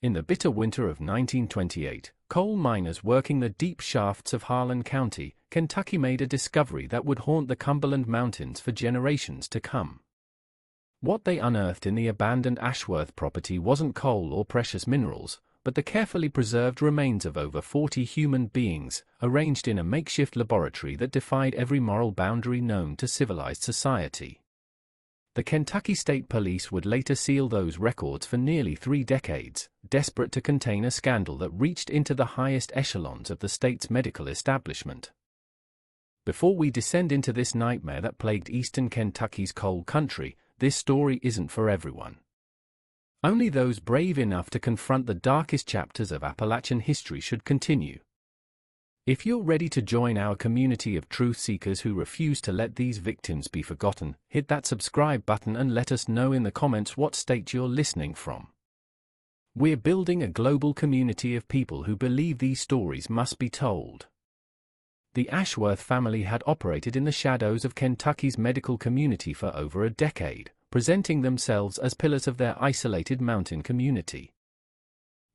In the bitter winter of 1928, coal miners working the deep shafts of Harlan County, Kentucky made a discovery that would haunt the Cumberland Mountains for generations to come. What they unearthed in the abandoned Ashworth property wasn't coal or precious minerals, but the carefully preserved remains of over 40 human beings, arranged in a makeshift laboratory that defied every moral boundary known to civilized society. The Kentucky State Police would later seal those records for nearly 3 decades, desperate to contain a scandal that reached into the highest echelons of the state's medical establishment. Before we descend into this nightmare that plagued eastern Kentucky's coal country, this story isn't for everyone. Only those brave enough to confront the darkest chapters of Appalachian history should continue. If you're ready to join our community of truth seekers who refuse to let these victims be forgotten, hit that subscribe button and let us know in the comments what state you're listening from. We're building a global community of people who believe these stories must be told. The Ashworth family had operated in the shadows of Kentucky's medical community for over a decade, presenting themselves as pillars of their isolated mountain community.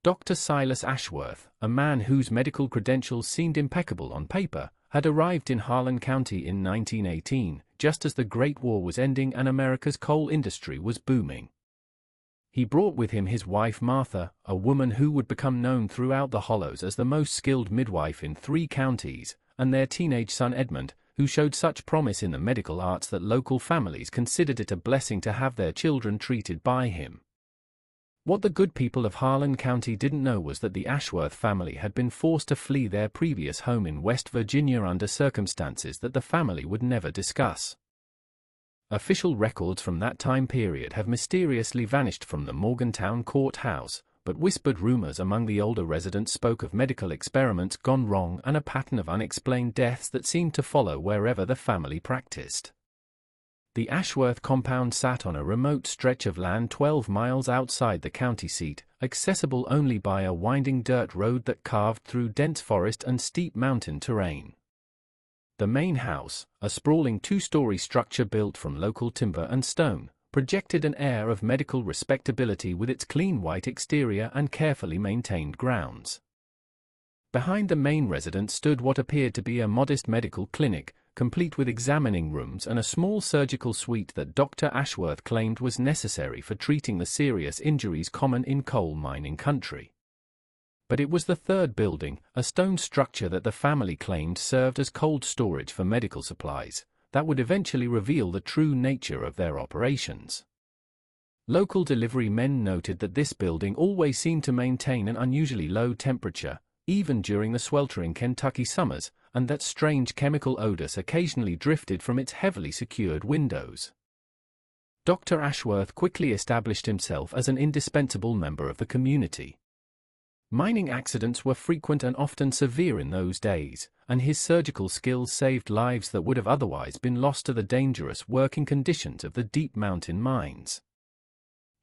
Dr. Silas Ashworth, a man whose medical credentials seemed impeccable on paper, had arrived in Harlan County in 1918, just as the Great War was ending and America's coal industry was booming. He brought with him his wife Martha, a woman who would become known throughout the Hollows as the most skilled midwife in 3 counties, and their teenage son Edmund, who showed such promise in the medical arts that local families considered it a blessing to have their children treated by him. What the good people of Harlan County didn't know was that the Ashworth family had been forced to flee their previous home in West Virginia under circumstances that the family would never discuss. Official records from that time period have mysteriously vanished from the Morgantown courthouse, but whispered rumors among the older residents spoke of medical experiments gone wrong and a pattern of unexplained deaths that seemed to follow wherever the family practiced. The Ashworth compound sat on a remote stretch of land 12 miles outside the county seat, accessible only by a winding dirt road that carved through dense forest and steep mountain terrain. The main house, a sprawling 2-story structure built from local timber and stone, projected an air of medical respectability with its clean white exterior and carefully maintained grounds. Behind the main residence stood what appeared to be a modest medical clinic, complete with examining rooms and a small surgical suite that Dr. Ashworth claimed was necessary for treating the serious injuries common in coal mining country. But it was the third building, a stone structure that the family claimed served as cold storage for medical supplies, that would eventually reveal the true nature of their operations. Local delivery men noted that this building always seemed to maintain an unusually low temperature, even during the sweltering Kentucky summers, and that strange chemical odors occasionally drifted from its heavily secured windows. Dr. Ashworth quickly established himself as an indispensable member of the community. Mining accidents were frequent and often severe in those days, and his surgical skills saved lives that would have otherwise been lost to the dangerous working conditions of the deep mountain mines.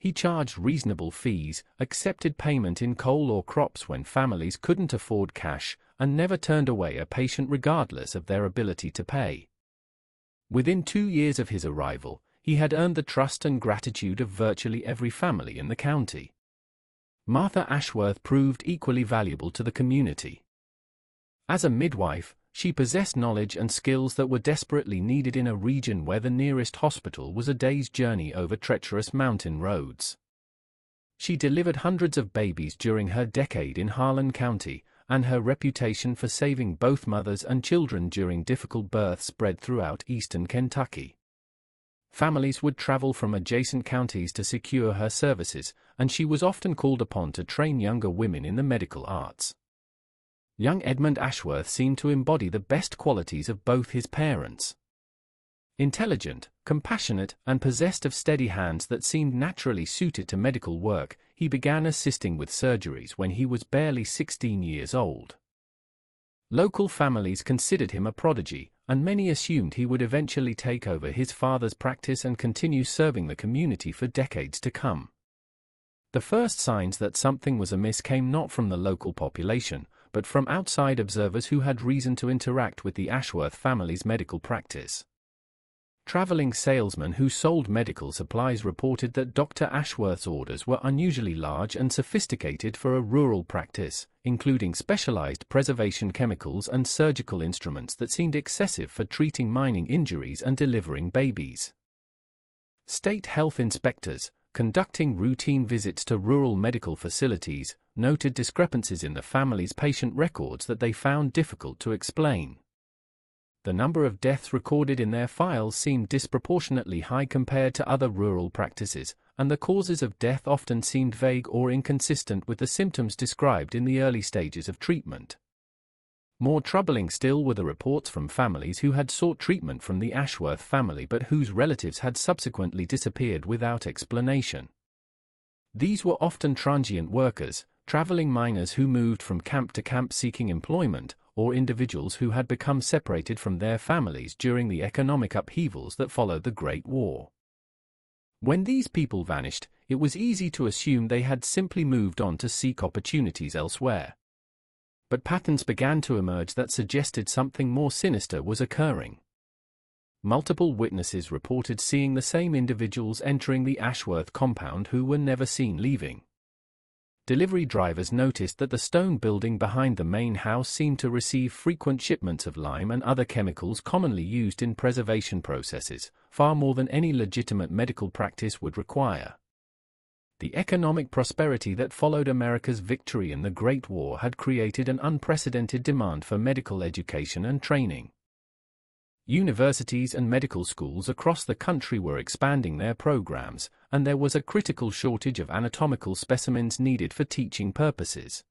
He charged reasonable fees, accepted payment in coal or crops when families couldn't afford cash, and never turned away a patient regardless of their ability to pay. Within 2 years of his arrival, he had earned the trust and gratitude of virtually every family in the county. Martha Ashworth proved equally valuable to the community. As a midwife, she possessed knowledge and skills that were desperately needed in a region where the nearest hospital was a day's journey over treacherous mountain roads. She delivered hundreds of babies during her decade in Harlan County, and her reputation for saving both mothers and children during difficult births spread throughout eastern Kentucky. Families would travel from adjacent counties to secure her services, and she was often called upon to train younger women in the medical arts. Young Edmund Ashworth seemed to embody the best qualities of both his parents. Intelligent, compassionate, and possessed of steady hands that seemed naturally suited to medical work, he began assisting with surgeries when he was barely 16 years old. Local families considered him a prodigy, and many assumed he would eventually take over his father's practice and continue serving the community for decades to come. The first signs that something was amiss came not from the local population, but from outside observers who had reason to interact with the Ashworth family's medical practice. Traveling salesmen who sold medical supplies reported that Dr. Ashworth's orders were unusually large and sophisticated for a rural practice, including specialized preservation chemicals and surgical instruments that seemed excessive for treating mining injuries and delivering babies. State health inspectors, conducting routine visits to rural medical facilities, noted discrepancies in the family's patient records that they found difficult to explain. The number of deaths recorded in their files seemed disproportionately high compared to other rural practices, and the causes of death often seemed vague or inconsistent with the symptoms described in the early stages of treatment. More troubling still were the reports from families who had sought treatment from the Ashworth family but whose relatives had subsequently disappeared without explanation. These were often transient workers, traveling miners who moved from camp to camp seeking employment, or individuals who had become separated from their families during the economic upheavals that followed the Great War. When these people vanished, it was easy to assume they had simply moved on to seek opportunities elsewhere. But patterns began to emerge that suggested something more sinister was occurring. Multiple witnesses reported seeing the same individuals entering the Ashworth compound who were never seen leaving. Delivery drivers noticed that the stone building behind the main house seemed to receive frequent shipments of lime and other chemicals commonly used in preservation processes, far more than any legitimate medical practice would require. The economic prosperity that followed America's victory in the Great War had created an unprecedented demand for medical education and training. Universities and medical schools across the country were expanding their programs, and there was a critical shortage of anatomical specimens needed for teaching purposes.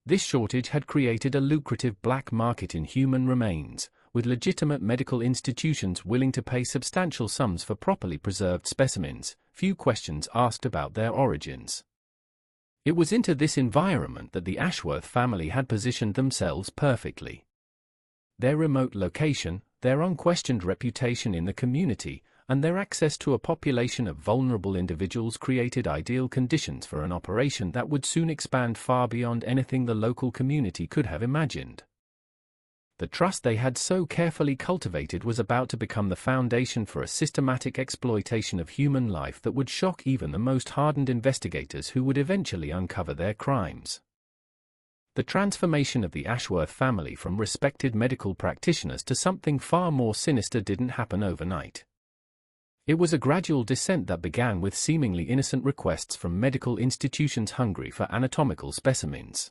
This shortage had created a lucrative black market in human remains, with legitimate medical institutions willing to pay substantial sums for properly preserved specimens, few questions asked about their origins. It was into this environment that the Ashworth family had positioned themselves perfectly. Their remote location, their unquestioned reputation in the community, and their access to a population of vulnerable individuals created ideal conditions for an operation that would soon expand far beyond anything the local community could have imagined. The trust they had so carefully cultivated was about to become the foundation for a systematic exploitation of human life that would shock even the most hardened investigators who would eventually uncover their crimes. The transformation of the Ashworth family from respected medical practitioners to something far more sinister didn't happen overnight. It was a gradual descent that began with seemingly innocent requests from medical institutions hungry for anatomical specimens.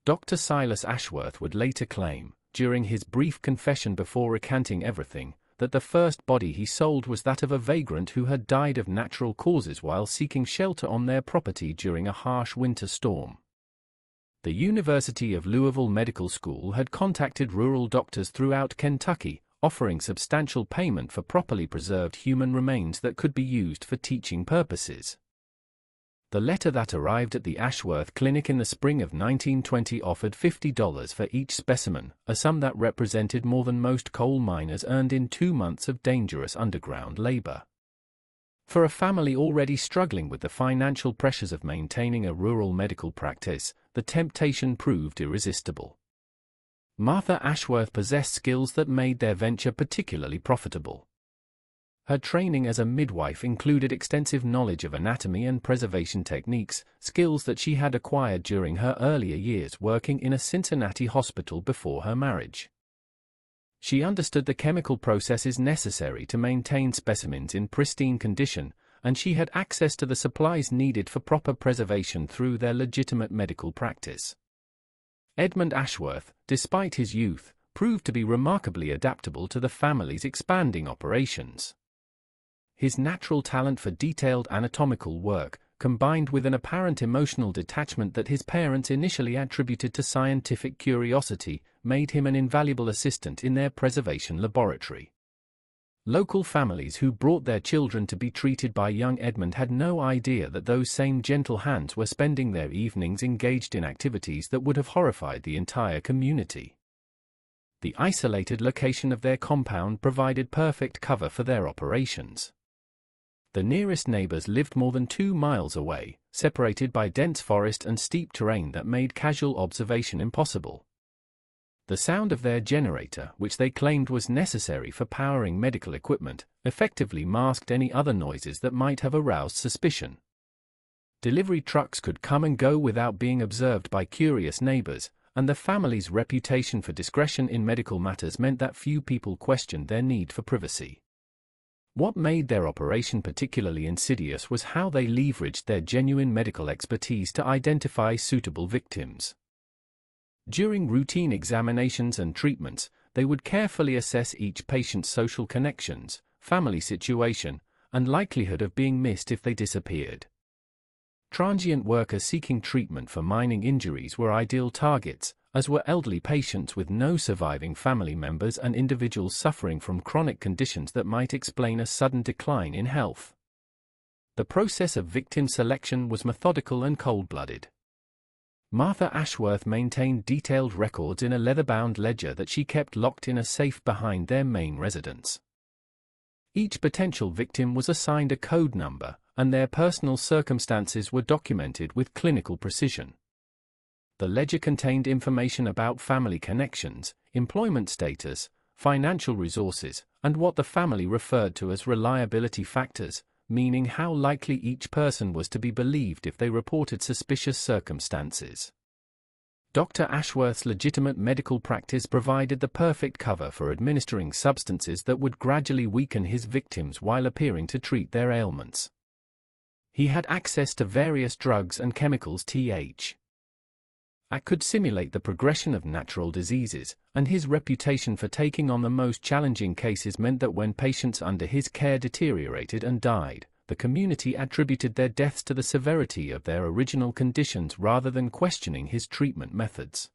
Dr. Silas Ashworth would later claim, during his brief confession before recanting everything, that the first body he sold was that of a vagrant who had died of natural causes while seeking shelter on their property during a harsh winter storm. The University of Louisville Medical School had contacted rural doctors throughout Kentucky, offering substantial payment for properly preserved human remains that could be used for teaching purposes. The letter that arrived at the Ashworth Clinic in the spring of 1920 offered $50 for each specimen, a sum that represented more than most coal miners earned in 2 months of dangerous underground labor. For a family already struggling with the financial pressures of maintaining a rural medical practice, the temptation proved irresistible. Martha Ashworth possessed skills that made their venture particularly profitable. Her training as a midwife included extensive knowledge of anatomy and preservation techniques, skills that she had acquired during her earlier years working in a Cincinnati hospital before her marriage. She understood the chemical processes necessary to maintain specimens in pristine condition, and she had access to the supplies needed for proper preservation through their legitimate medical practice. Edmund Ashworth, despite his youth, proved to be remarkably adaptable to the family's expanding operations. His natural talent for detailed anatomical work, combined with an apparent emotional detachment that his parents initially attributed to scientific curiosity, made him an invaluable assistant in their preservation laboratory. Local families who brought their children to be treated by young Edmund had no idea that those same gentle hands were spending their evenings engaged in activities that would have horrified the entire community. The isolated location of their compound provided perfect cover for their operations. The nearest neighbors lived more than 2 miles away, separated by dense forest and steep terrain that made casual observation impossible. The sound of their generator, which they claimed was necessary for powering medical equipment, effectively masked any other noises that might have aroused suspicion. Delivery trucks could come and go without being observed by curious neighbors, and the family's reputation for discretion in medical matters meant that few people questioned their need for privacy. What made their operation particularly insidious was how they leveraged their genuine medical expertise to identify suitable victims. During routine examinations and treatments, they would carefully assess each patient's social connections, family situation, and likelihood of being missed if they disappeared. Transient workers seeking treatment for mining injuries were ideal targets, as were elderly patients with no surviving family members and individuals suffering from chronic conditions that might explain a sudden decline in health. The process of victim selection was methodical and cold-blooded. Martha Ashworth maintained detailed records in a leather-bound ledger that she kept locked in a safe behind their main residence. Each potential victim was assigned a code number, and their personal circumstances were documented with clinical precision. The ledger contained information about family connections, employment status, financial resources, and what the family referred to as reliability factors, meaning how likely each person was to be believed if they reported suspicious circumstances. Dr. Ashworth's legitimate medical practice provided the perfect cover for administering substances that would gradually weaken his victims while appearing to treat their ailments. He had access to various drugs and chemicals could simulate the progression of natural diseases, and his reputation for taking on the most challenging cases meant that when patients under his care deteriorated and died, the community attributed their deaths to the severity of their original conditions rather than questioning his treatment methods.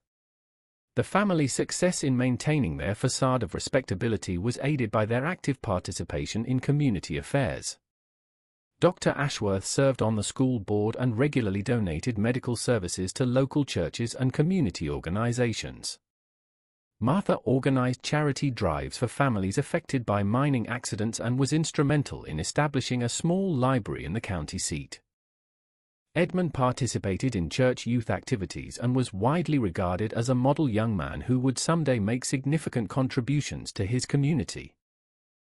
The family's success in maintaining their facade of respectability was aided by their active participation in community affairs. Dr. Ashworth served on the school board and regularly donated medical services to local churches and community organizations. Martha organized charity drives for families affected by mining accidents and was instrumental in establishing a small library in the county seat. Edmund participated in church youth activities and was widely regarded as a model young man who would someday make significant contributions to his community.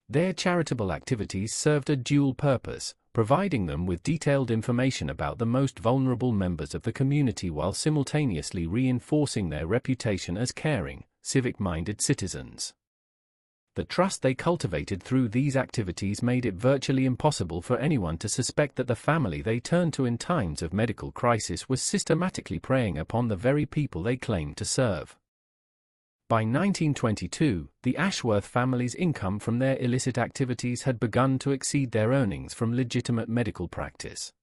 Their charitable activities served a dual purpose, providing them with detailed information about the most vulnerable members of the community while simultaneously reinforcing their reputation as caring, civic-minded citizens. The trust they cultivated through these activities made it virtually impossible for anyone to suspect that the family they turned to in times of medical crisis was systematically preying upon the very people they claimed to serve. By 1922, the Ashworth family's income from their illicit activities had begun to exceed their earnings from legitimate medical practice.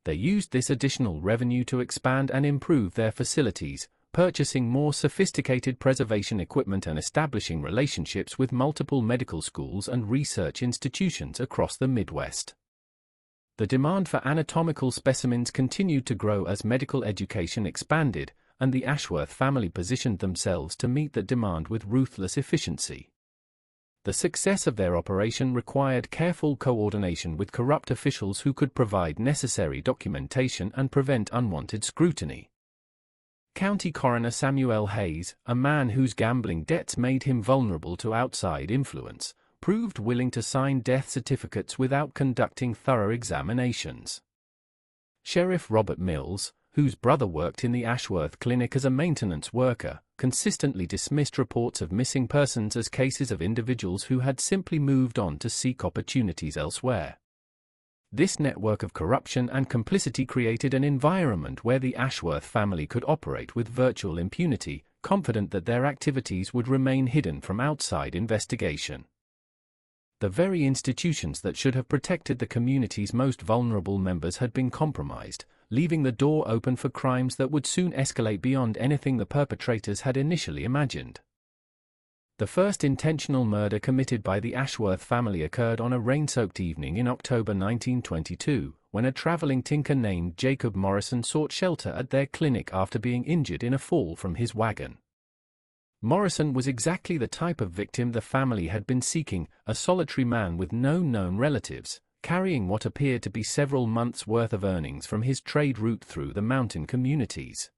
They used this additional revenue to expand and improve their facilities, purchasing more sophisticated preservation equipment and establishing relationships with multiple medical schools and research institutions across the Midwest. The demand for anatomical specimens continued to grow as medical education expanded, and the Ashworth family positioned themselves to meet that demand with ruthless efficiency. The success of their operation required careful coordination with corrupt officials who could provide necessary documentation and prevent unwanted scrutiny. County Coroner Samuel Hayes, a man whose gambling debts made him vulnerable to outside influence, proved willing to sign death certificates without conducting thorough examinations. Sheriff Robert Mills, whose brother worked in the Ashworth Clinic as a maintenance worker, consistently dismissed reports of missing persons as cases of individuals who had simply moved on to seek opportunities elsewhere. This network of corruption and complicity created an environment where the Ashworth family could operate with virtual impunity, confident that their activities would remain hidden from outside investigation. The very institutions that should have protected the community's most vulnerable members had been compromised, leaving the door open for crimes that would soon escalate beyond anything the perpetrators had initially imagined. The first intentional murder committed by the Ashworth family occurred on a rain-soaked evening in October 1922, when a traveling tinker named Jacob Morrison sought shelter at their clinic after being injured in a fall from his wagon. Morrison was exactly the type of victim the family had been seeking, a solitary man with no known relatives, carrying what appeared to be several months' worth of earnings from his trade route through the mountain communities.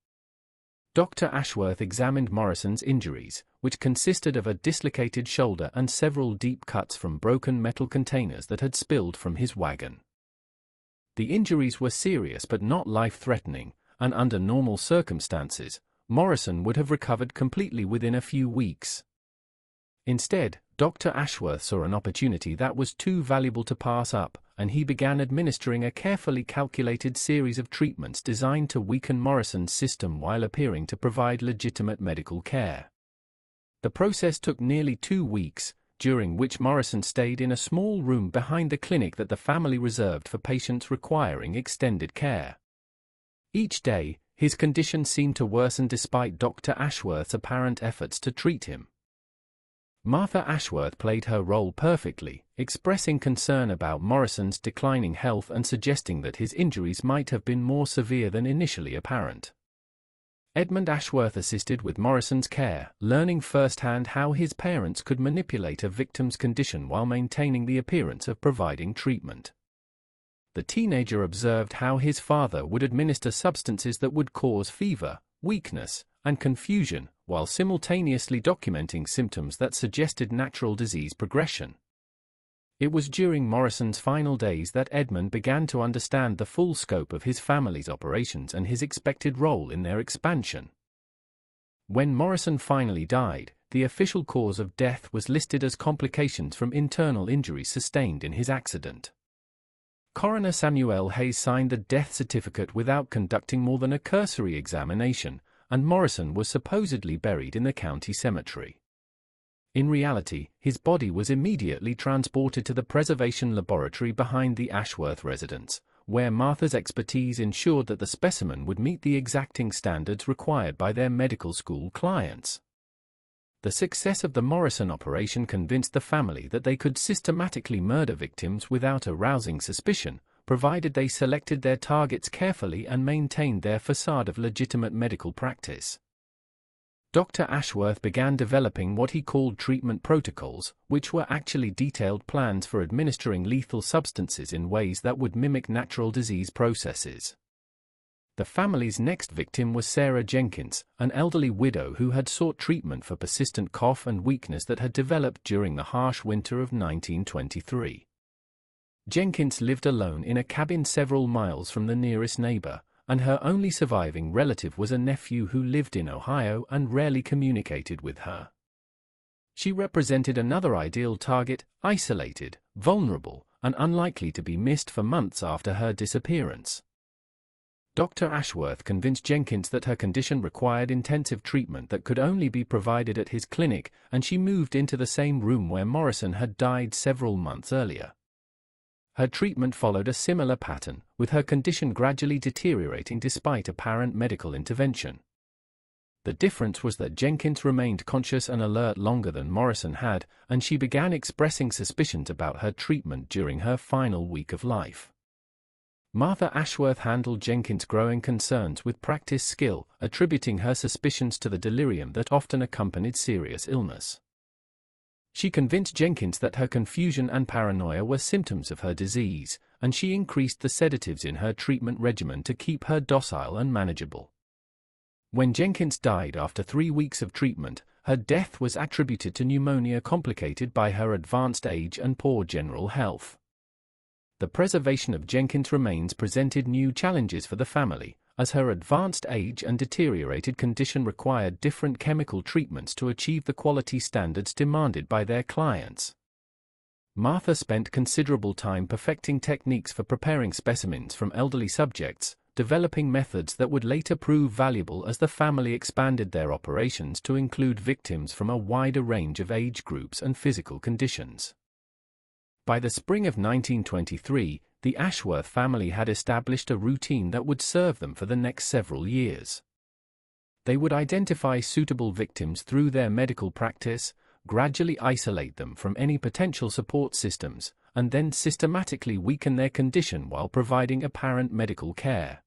Dr. Ashworth examined Morrison's injuries, which consisted of a dislocated shoulder and several deep cuts from broken metal containers that had spilled from his wagon. The injuries were serious but not life-threatening, and under normal circumstances, Morrison would have recovered completely within a few weeks. Instead, Dr. Ashworth saw an opportunity that was too valuable to pass up, and he began administering a carefully calculated series of treatments designed to weaken Morrison's system while appearing to provide legitimate medical care. The process took nearly 2 weeks, during which Morrison stayed in a small room behind the clinic that the family reserved for patients requiring extended care. Each day, his condition seemed to worsen despite Dr. Ashworth's apparent efforts to treat him. Martha Ashworth played her role perfectly, expressing concern about Morrison's declining health and suggesting that his injuries might have been more severe than initially apparent. Edmund Ashworth assisted with Morrison's care, learning firsthand how his parents could manipulate a victim's condition while maintaining the appearance of providing treatment. The teenager observed how his father would administer substances that would cause fever, weakness, and confusion, while simultaneously documenting symptoms that suggested natural disease progression. It was during Morrison's final days that Edmund began to understand the full scope of his family's operations and his expected role in their expansion. When Morrison finally died, the official cause of death was listed as complications from internal injuries sustained in his accident. Coroner Samuel Hayes signed the death certificate without conducting more than a cursory examination, and Morrison was supposedly buried in the county cemetery. In reality, his body was immediately transported to the preservation laboratory behind the Ashworth residence, where Martha's expertise ensured that the specimen would meet the exacting standards required by their medical school clients. The success of the Morrison operation convinced the family that they could systematically murder victims without arousing suspicion, provided they selected their targets carefully and maintained their facade of legitimate medical practice. Dr. Ashworth began developing what he called treatment protocols, which were actually detailed plans for administering lethal substances in ways that would mimic natural disease processes. The family's next victim was Sarah Jenkins, an elderly widow who had sought treatment for persistent cough and weakness that had developed during the harsh winter of 1923. Jenkins lived alone in a cabin several miles from the nearest neighbor, and her only surviving relative was a nephew who lived in Ohio and rarely communicated with her. She represented another ideal target, isolated, vulnerable, and unlikely to be missed for months after her disappearance. Dr. Ashworth convinced Jenkins that her condition required intensive treatment that could only be provided at his clinic, and she moved into the same room where Morrison had died several months earlier. Her treatment followed a similar pattern, with her condition gradually deteriorating despite apparent medical intervention. The difference was that Jenkins remained conscious and alert longer than Morrison had, and she began expressing suspicions about her treatment during her final week of life. Martha Ashworth handled Jenkins' growing concerns with practice skill, attributing her suspicions to the delirium that often accompanied serious illness. She convinced Jenkins that her confusion and paranoia were symptoms of her disease, and she increased the sedatives in her treatment regimen to keep her docile and manageable. When Jenkins died after 3 weeks of treatment, her death was attributed to pneumonia complicated by her advanced age and poor general health. The preservation of Jenkins' remains presented new challenges for the family, as her advanced age and deteriorated condition required different chemical treatments to achieve the quality standards demanded by their clients. Martha spent considerable time perfecting techniques for preparing specimens from elderly subjects, developing methods that would later prove valuable as the family expanded their operations to include victims from a wider range of age groups and physical conditions. By the spring of 1923, the Ashworth family had established a routine that would serve them for the next several years. They would identify suitable victims through their medical practice, gradually isolate them from any potential support systems, and then systematically weaken their condition while providing apparent medical care.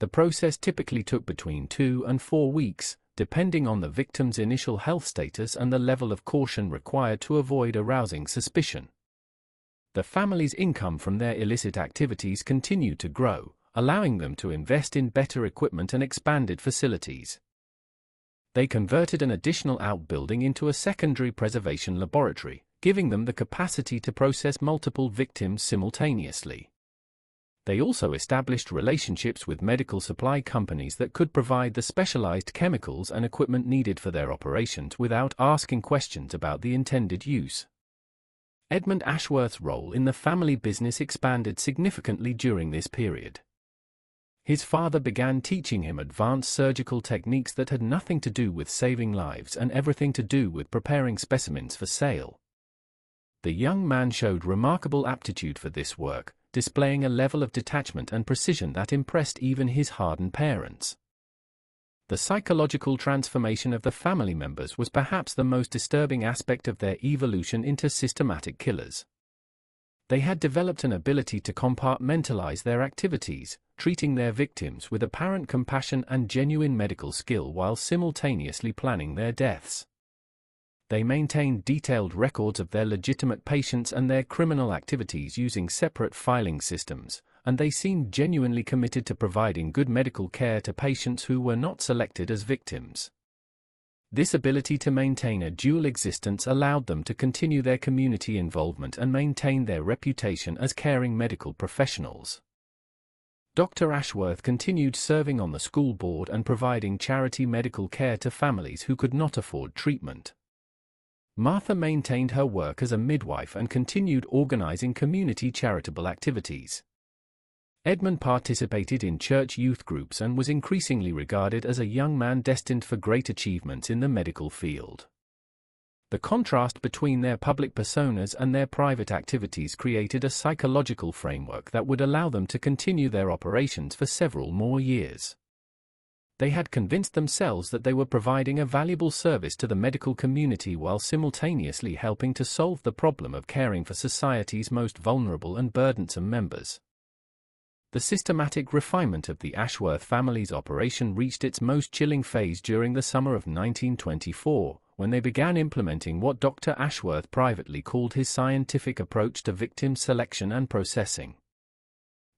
The process typically took between 2 and 4 weeks, depending on the victim's initial health status and the level of caution required to avoid arousing suspicion. The family's income from their illicit activities continued to grow, allowing them to invest in better equipment and expanded facilities. They converted an additional outbuilding into a secondary preservation laboratory, giving them the capacity to process multiple victims simultaneously. They also established relationships with medical supply companies that could provide the specialized chemicals and equipment needed for their operations without asking questions about the intended use. Edmund Ashworth's role in the family business expanded significantly during this period. His father began teaching him advanced surgical techniques that had nothing to do with saving lives and everything to do with preparing specimens for sale. The young man showed remarkable aptitude for this work, displaying a level of detachment and precision that impressed even his hardened parents. The psychological transformation of the family members was perhaps the most disturbing aspect of their evolution into systematic killers. They had developed an ability to compartmentalize their activities, treating their victims with apparent compassion and genuine medical skill while simultaneously planning their deaths. They maintained detailed records of their legitimate patients and their criminal activities using separate filing systems, and they seemed genuinely committed to providing good medical care to patients who were not selected as victims. This ability to maintain a dual existence allowed them to continue their community involvement and maintain their reputation as caring medical professionals. Dr. Ashworth continued serving on the school board and providing charity medical care to families who could not afford treatment. Martha maintained her work as a midwife and continued organizing community charitable activities. Edmund participated in church youth groups and was increasingly regarded as a young man destined for great achievements in the medical field. The contrast between their public personas and their private activities created a psychological framework that would allow them to continue their operations for several more years. They had convinced themselves that they were providing a valuable service to the medical community while simultaneously helping to solve the problem of caring for society's most vulnerable and burdensome members. The systematic refinement of the Ashworth family's operation reached its most chilling phase during the summer of 1924, when they began implementing what Dr. Ashworth privately called his scientific approach to victim selection and processing.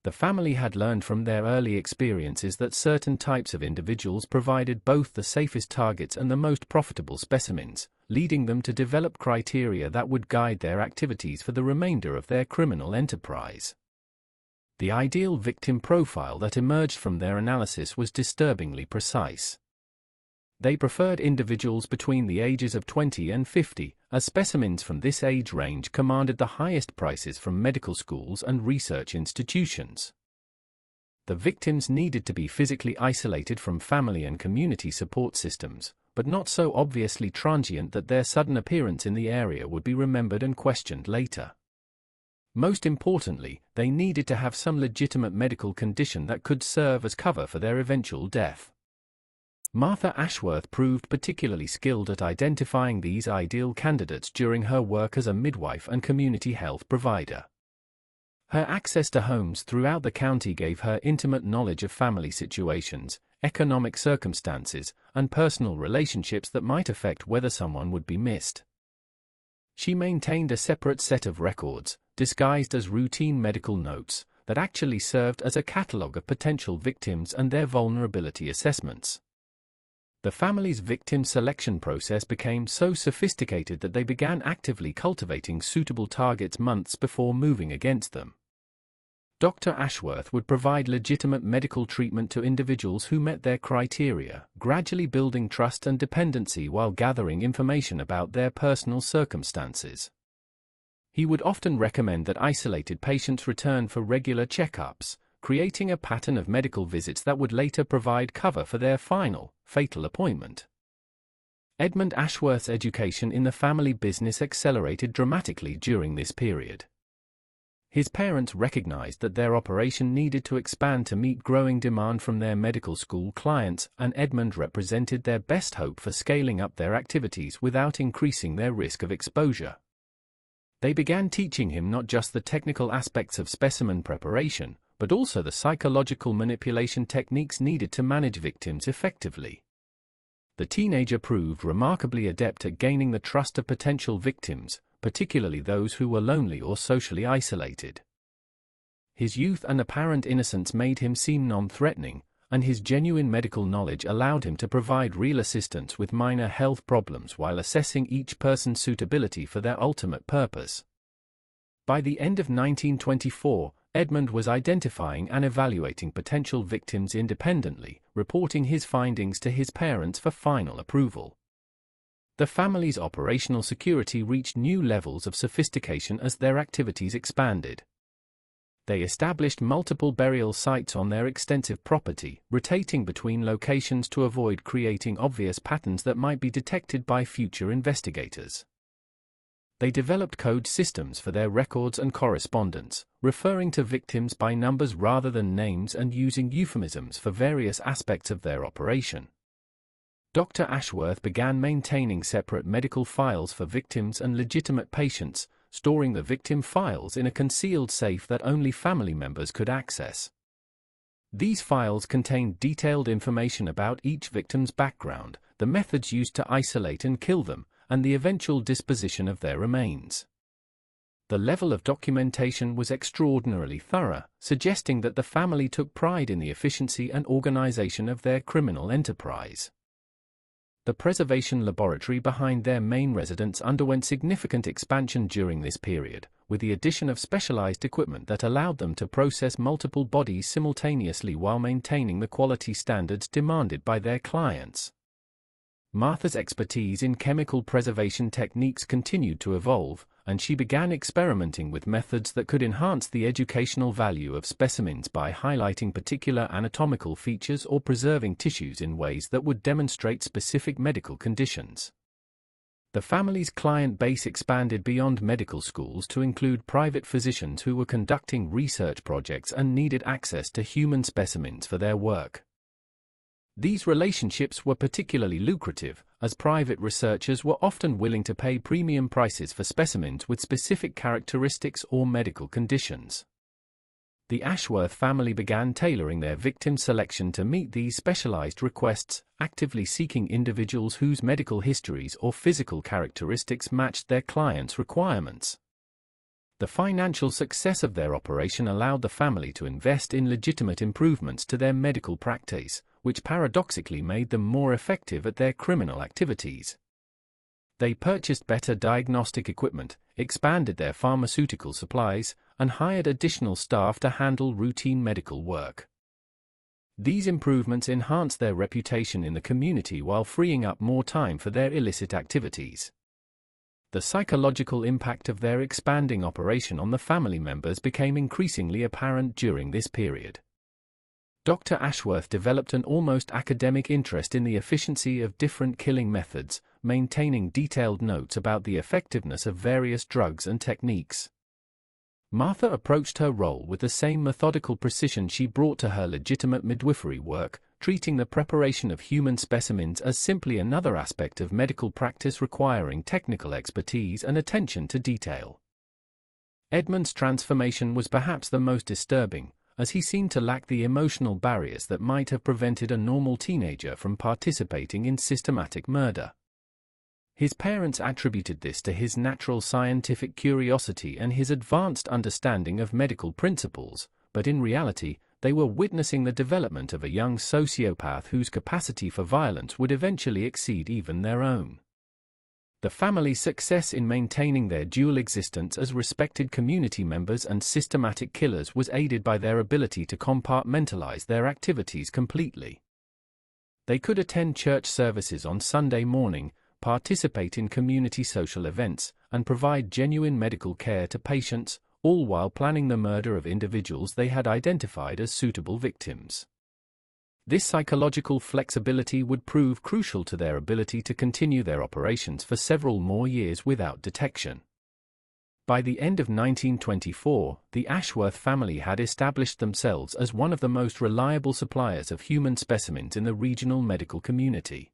The family had learned from their early experiences that certain types of individuals provided both the safest targets and the most profitable specimens, leading them to develop criteria that would guide their activities for the remainder of their criminal enterprise. The ideal victim profile that emerged from their analysis was disturbingly precise. They preferred individuals between the ages of 20 and 50, as specimens from this age range commanded the highest prices from medical schools and research institutions. The victims needed to be physically isolated from family and community support systems, but not so obviously transient that their sudden appearance in the area would be remembered and questioned later. Most importantly, they needed to have some legitimate medical condition that could serve as cover for their eventual death. Martha Ashworth proved particularly skilled at identifying these ideal candidates during her work as a midwife and community health provider. Her access to homes throughout the county gave her intimate knowledge of family situations, economic circumstances, and personal relationships that might affect whether someone would be missed. She maintained a separate set of records, disguised as routine medical notes, that actually served as a catalogue of potential victims and their vulnerability assessments. The family's victim selection process became so sophisticated that they began actively cultivating suitable targets months before moving against them. Dr. Ashworth would provide legitimate medical treatment to individuals who met their criteria, gradually building trust and dependency while gathering information about their personal circumstances. He would often recommend that isolated patients return for regular checkups, creating a pattern of medical visits that would later provide cover for their final, fatal appointment. Edmund Ashworth's education in the family business accelerated dramatically during this period. His parents recognized that their operation needed to expand to meet growing demand from their medical school clients, and Edmund represented their best hope for scaling up their activities without increasing their risk of exposure. They began teaching him not just the technical aspects of specimen preparation, but also the psychological manipulation techniques needed to manage victims effectively. The teenager proved remarkably adept at gaining the trust of potential victims, particularly those who were lonely or socially isolated. His youth and apparent innocence made him seem non-threatening, and his genuine medical knowledge allowed him to provide real assistance with minor health problems while assessing each person's suitability for their ultimate purpose. By the end of 1924, Edmund was identifying and evaluating potential victims independently, reporting his findings to his parents for final approval. The family's operational security reached new levels of sophistication as their activities expanded. They established multiple burial sites on their extensive property, rotating between locations to avoid creating obvious patterns that might be detected by future investigators. They developed code systems for their records and correspondence, referring to victims by numbers rather than names and using euphemisms for various aspects of their operation. Dr. Ashworth began maintaining separate medical files for victims and legitimate patients, storing the victim files in a concealed safe that only family members could access. These files contained detailed information about each victim's background, the methods used to isolate and kill them, and the eventual disposition of their remains. The level of documentation was extraordinarily thorough, suggesting that the family took pride in the efficiency and organization of their criminal enterprise. The preservation laboratory behind their main residence underwent significant expansion during this period, with the addition of specialized equipment that allowed them to process multiple bodies simultaneously while maintaining the quality standards demanded by their clients. Martha's expertise in chemical preservation techniques continued to evolve, and she began experimenting with methods that could enhance the educational value of specimens by highlighting particular anatomical features or preserving tissues in ways that would demonstrate specific medical conditions. The family's client base expanded beyond medical schools to include private physicians who were conducting research projects and needed access to human specimens for their work. These relationships were particularly lucrative, as private researchers were often willing to pay premium prices for specimens with specific characteristics or medical conditions. The Ashworth family began tailoring their victim selection to meet these specialized requests, actively seeking individuals whose medical histories or physical characteristics matched their clients' requirements. The financial success of their operation allowed the family to invest in legitimate improvements to their medical practice, which paradoxically made them more effective at their criminal activities. They purchased better diagnostic equipment, expanded their pharmaceutical supplies, and hired additional staff to handle routine medical work. These improvements enhanced their reputation in the community while freeing up more time for their illicit activities. The psychological impact of their expanding operation on the family members became increasingly apparent during this period. Dr. Ashworth developed an almost academic interest in the efficiency of different killing methods, maintaining detailed notes about the effectiveness of various drugs and techniques. Martha approached her role with the same methodical precision she brought to her legitimate midwifery work, treating the preparation of human specimens as simply another aspect of medical practice requiring technical expertise and attention to detail. Edmund's transformation was perhaps the most disturbing, as he seemed to lack the emotional barriers that might have prevented a normal teenager from participating in systematic murder. His parents attributed this to his natural scientific curiosity and his advanced understanding of medical principles, but in reality, they were witnessing the development of a young sociopath whose capacity for violence would eventually exceed even their own. The family's success in maintaining their dual existence as respected community members and systematic killers was aided by their ability to compartmentalize their activities completely. They could attend church services on Sunday morning, participate in community social events, and provide genuine medical care to patients, all while planning the murder of individuals they had identified as suitable victims. This psychological flexibility would prove crucial to their ability to continue their operations for several more years without detection. By the end of 1924, the Ashworth family had established themselves as one of the most reliable suppliers of human specimens in the regional medical community.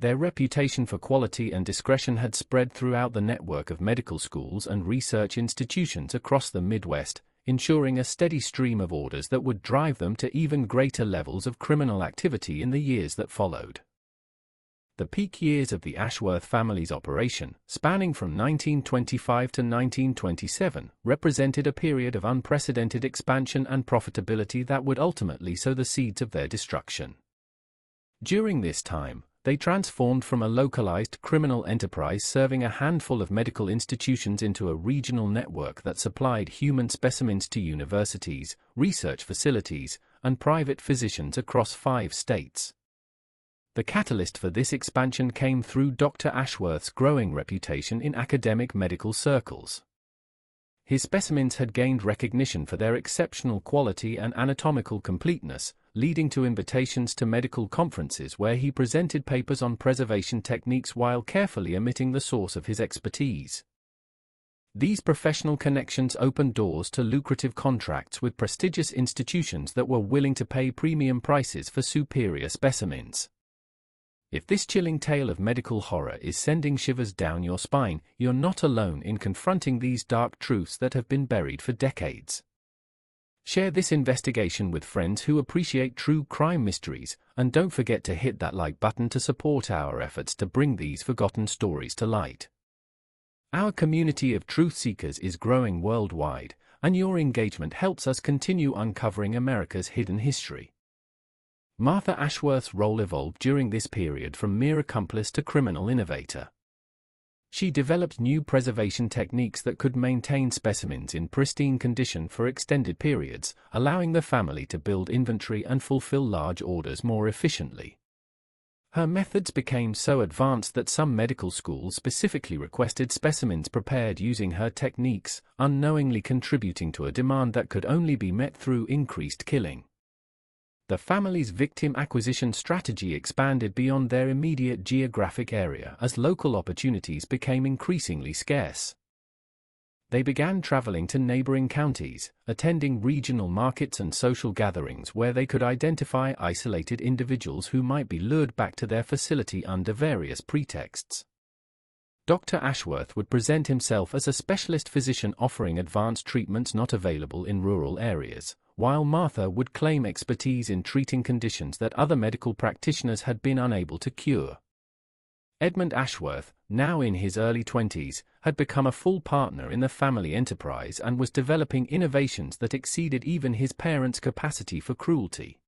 Their reputation for quality and discretion had spread throughout the network of medical schools and research institutions across the Midwest, ensuring a steady stream of orders that would drive them to even greater levels of criminal activity in the years that followed. The peak years of the Ashworth family's operation, spanning from 1925 to 1927, represented a period of unprecedented expansion and profitability that would ultimately sow the seeds of their destruction. During this time, they transformed from a localized criminal enterprise serving a handful of medical institutions into a regional network that supplied human specimens to universities, research facilities, and private physicians across 5 states. The catalyst for this expansion came through Dr. Ashworth's growing reputation in academic medical circles. His specimens had gained recognition for their exceptional quality and anatomical completeness, leading to invitations to medical conferences where he presented papers on preservation techniques while carefully omitting the source of his expertise. These professional connections opened doors to lucrative contracts with prestigious institutions that were willing to pay premium prices for superior specimens. If this chilling tale of medical horror is sending shivers down your spine, you're not alone in confronting these dark truths that have been buried for decades. Share this investigation with friends who appreciate true crime mysteries, and don't forget to hit that like button to support our efforts to bring these forgotten stories to light. Our community of truth seekers is growing worldwide, and your engagement helps us continue uncovering America's hidden history. Martha Ashworth's role evolved during this period from mere accomplice to criminal innovator. She developed new preservation techniques that could maintain specimens in pristine condition for extended periods, allowing the family to build inventory and fulfill large orders more efficiently. Her methods became so advanced that some medical schools specifically requested specimens prepared using her techniques, unknowingly contributing to a demand that could only be met through increased killing. The family's victim acquisition strategy expanded beyond their immediate geographic area as local opportunities became increasingly scarce. They began traveling to neighboring counties, attending regional markets and social gatherings where they could identify isolated individuals who might be lured back to their facility under various pretexts. Dr. Ashworth would present himself as a specialist physician offering advanced treatments not available in rural areas, while Martha would claim expertise in treating conditions that other medical practitioners had been unable to cure. Edmund Ashworth, now in his early 20s, had become a full partner in the family enterprise and was developing innovations that exceeded even his parents' capacity for cruelty.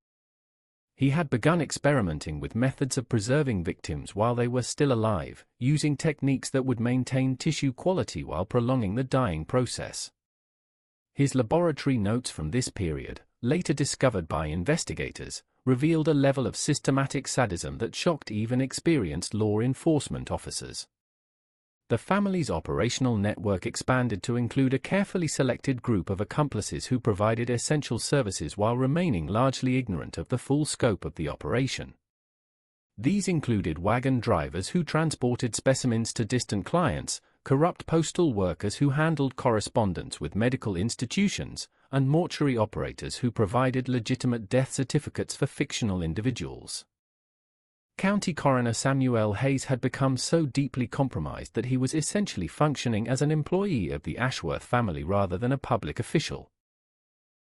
He had begun experimenting with methods of preserving victims while they were still alive, using techniques that would maintain tissue quality while prolonging the dying process. His laboratory notes from this period, later discovered by investigators, revealed a level of systematic sadism that shocked even experienced law enforcement officers. The family's operational network expanded to include a carefully selected group of accomplices who provided essential services while remaining largely ignorant of the full scope of the operation. These included wagon drivers who transported specimens to distant clients, corrupt postal workers who handled correspondence with medical institutions, and mortuary operators who provided legitimate death certificates for fictional individuals. County Coroner Samuel Hayes had become so deeply compromised that he was essentially functioning as an employee of the Ashworth family rather than a public official.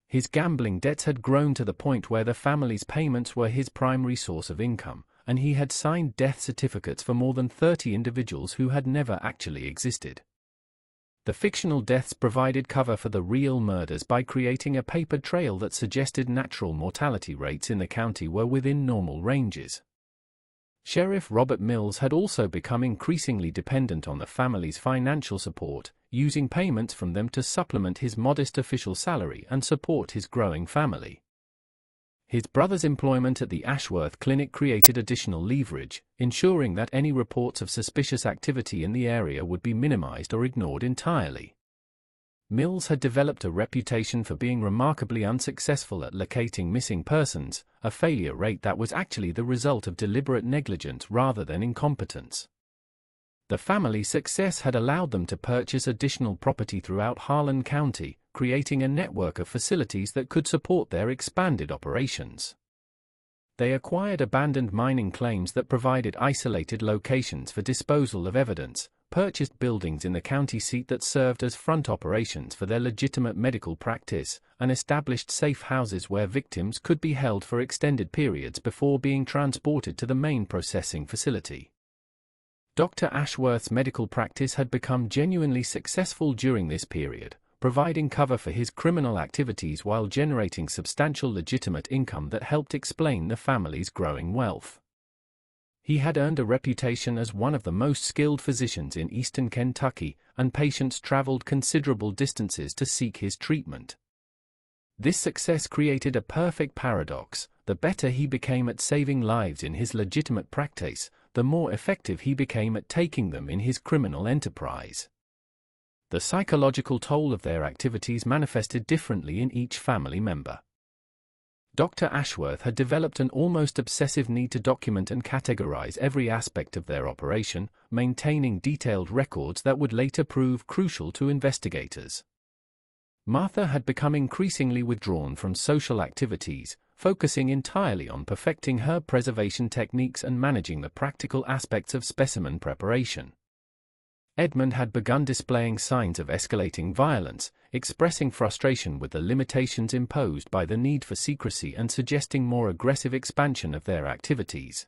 His gambling debts had grown to the point where the family's payments were his primary source of income, and he had signed death certificates for more than 30 individuals who had never actually existed. The fictional deaths provided cover for the real murders by creating a paper trail that suggested natural mortality rates in the county were within normal ranges. Sheriff Robert Mills had also become increasingly dependent on the family's financial support, using payments from them to supplement his modest official salary and support his growing family. His brother's employment at the Ashworth Clinic created additional leverage, ensuring that any reports of suspicious activity in the area would be minimized or ignored entirely. Mills had developed a reputation for being remarkably unsuccessful at locating missing persons, a failure rate that was actually the result of deliberate negligence rather than incompetence. The family's success had allowed them to purchase additional property throughout Harlan County, creating a network of facilities that could support their expanded operations. They acquired abandoned mining claims that provided isolated locations for disposal of evidence, purchased buildings in the county seat that served as front operations for their legitimate medical practice, and established safe houses where victims could be held for extended periods before being transported to the main processing facility. Dr. Ashworth's medical practice had become genuinely successful during this period, providing cover for his criminal activities while generating substantial legitimate income that helped explain the family's growing wealth. He had earned a reputation as one of the most skilled physicians in eastern Kentucky, and patients traveled considerable distances to seek his treatment. This success created a perfect paradox: the better he became at saving lives in his legitimate practice, the more effective he became at taking them in his criminal enterprise. The psychological toll of their activities manifested differently in each family member. Dr. Ashworth had developed an almost obsessive need to document and categorize every aspect of their operation, maintaining detailed records that would later prove crucial to investigators. Martha had become increasingly withdrawn from social activities, focusing entirely on perfecting her preservation techniques and managing the practical aspects of specimen preparation. Edmund had begun displaying signs of escalating violence, expressing frustration with the limitations imposed by the need for secrecy and suggesting more aggressive expansion of their activities.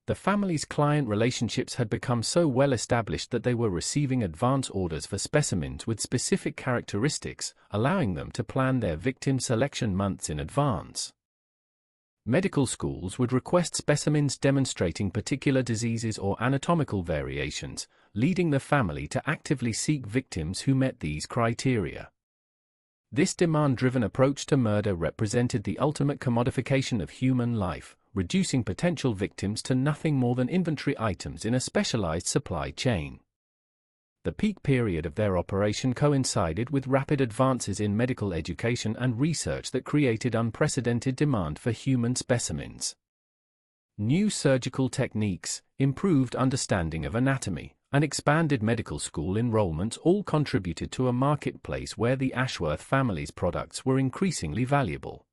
The family's client relationships had become so well established that they were receiving advance orders for specimens with specific characteristics, allowing them to plan their victim selection months in advance. Medical schools would request specimens demonstrating particular diseases or anatomical variations, leading the family to actively seek victims who met these criteria. This demand-driven approach to murder represented the ultimate commodification of human life, reducing potential victims to nothing more than inventory items in a specialized supply chain. The peak period of their operation coincided with rapid advances in medical education and research that created unprecedented demand for human specimens. New surgical techniques, improved understanding of anatomy, and expanded medical school enrollments all contributed to a marketplace where the Ashworth family's products were increasingly valuable.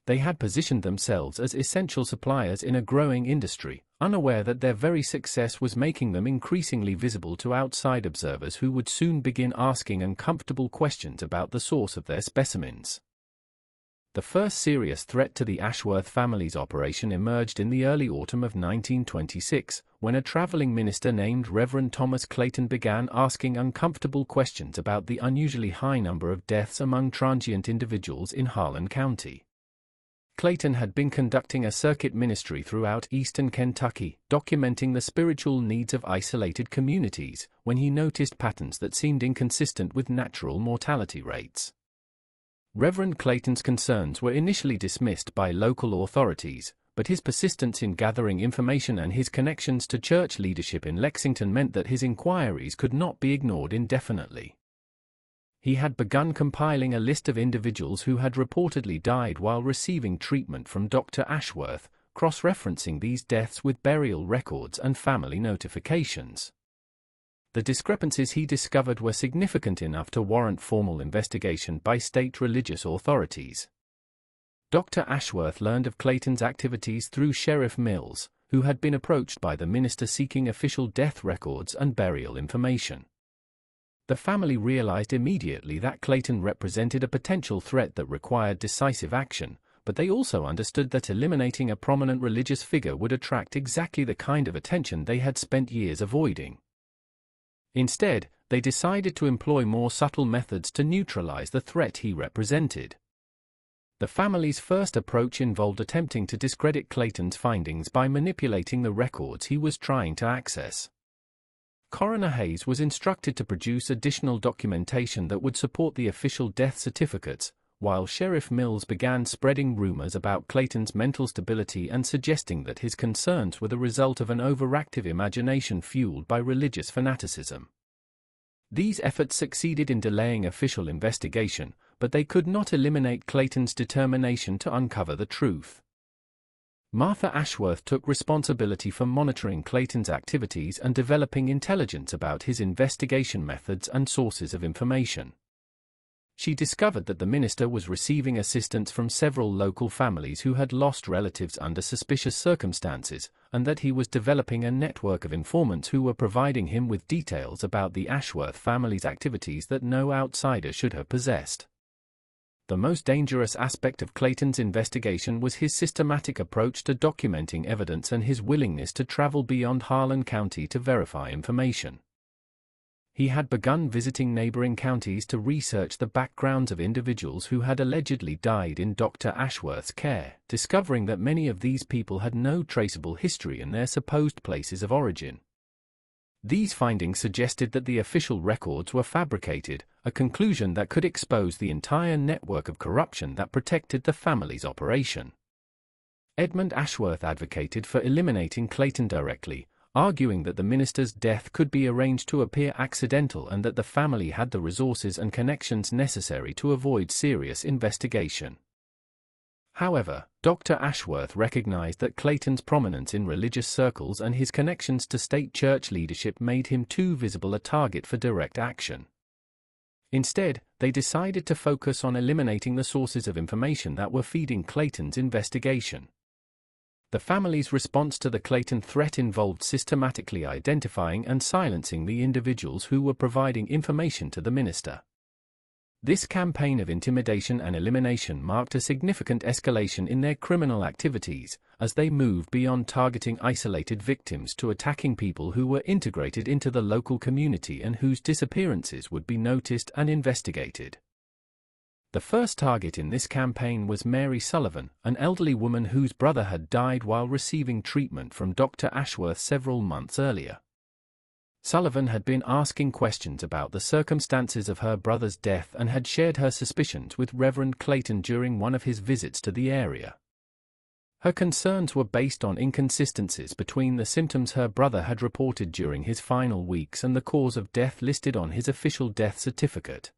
They had positioned themselves as essential suppliers in a growing industry, unaware that their very success was making them increasingly visible to outside observers who would soon begin asking uncomfortable questions about the source of their specimens. The first serious threat to the Ashworth family's operation emerged in the early autumn of 1926, when a traveling minister named Reverend Thomas Clayton began asking uncomfortable questions about the unusually high number of deaths among transient individuals in Harlan County. Clayton had been conducting a circuit ministry throughout eastern Kentucky, documenting the spiritual needs of isolated communities, when he noticed patterns that seemed inconsistent with natural mortality rates. Reverend Clayton's concerns were initially dismissed by local authorities, but his persistence in gathering information and his connections to church leadership in Lexington meant that his inquiries could not be ignored indefinitely. He had begun compiling a list of individuals who had reportedly died while receiving treatment from Dr. Ashworth, cross-referencing these deaths with burial records and family notifications. The discrepancies he discovered were significant enough to warrant formal investigation by state religious authorities. Dr. Ashworth learned of Clayton's activities through Sheriff Mills, who had been approached by the minister seeking official death records and burial information. The family realized immediately that Clayton represented a potential threat that required decisive action, but they also understood that eliminating a prominent religious figure would attract exactly the kind of attention they had spent years avoiding. Instead, they decided to employ more subtle methods to neutralize the threat he represented. The family's first approach involved attempting to discredit Clayton's findings by manipulating the records he was trying to access. Coroner Hayes was instructed to produce additional documentation that would support the official death certificates, while Sheriff Mills began spreading rumors about Clayton's mental stability and suggesting that his concerns were the result of an overactive imagination fueled by religious fanaticism. These efforts succeeded in delaying official investigation, but they could not eliminate Clayton's determination to uncover the truth. Martha Ashworth took responsibility for monitoring Clayton's activities and developing intelligence about his investigation methods and sources of information. She discovered that the minister was receiving assistance from several local families who had lost relatives under suspicious circumstances, and that he was developing a network of informants who were providing him with details about the Ashworth family's activities that no outsider should have possessed. The most dangerous aspect of Clayton's investigation was his systematic approach to documenting evidence and his willingness to travel beyond Harlan County to verify information. He had begun visiting neighboring counties to research the backgrounds of individuals who had allegedly died in Dr. Ashworth's care, discovering that many of these people had no traceable history in their supposed places of origin. These findings suggested that the official records were fabricated, a conclusion that could expose the entire network of corruption that protected the family's operation. Edmund Ashworth advocated for eliminating Clayton directly, arguing that the minister's death could be arranged to appear accidental and that the family had the resources and connections necessary to avoid serious investigation. However, Dr. Ashworth recognized that Clayton's prominence in religious circles and his connections to state church leadership made him too visible a target for direct action. Instead, they decided to focus on eliminating the sources of information that were feeding Clayton's investigation. The family's response to the Clayton threat involved systematically identifying and silencing the individuals who were providing information to the minister. This campaign of intimidation and elimination marked a significant escalation in their criminal activities, as they moved beyond targeting isolated victims to attacking people who were integrated into the local community and whose disappearances would be noticed and investigated. The first target in this campaign was Mary Sullivan, an elderly woman whose brother had died while receiving treatment from Dr. Ashworth several months earlier. Sullivan had been asking questions about the circumstances of her brother's death and had shared her suspicions with Reverend Clayton during one of his visits to the area. Her concerns were based on inconsistencies between the symptoms her brother had reported during his final weeks and the cause of death listed on his official death certificate.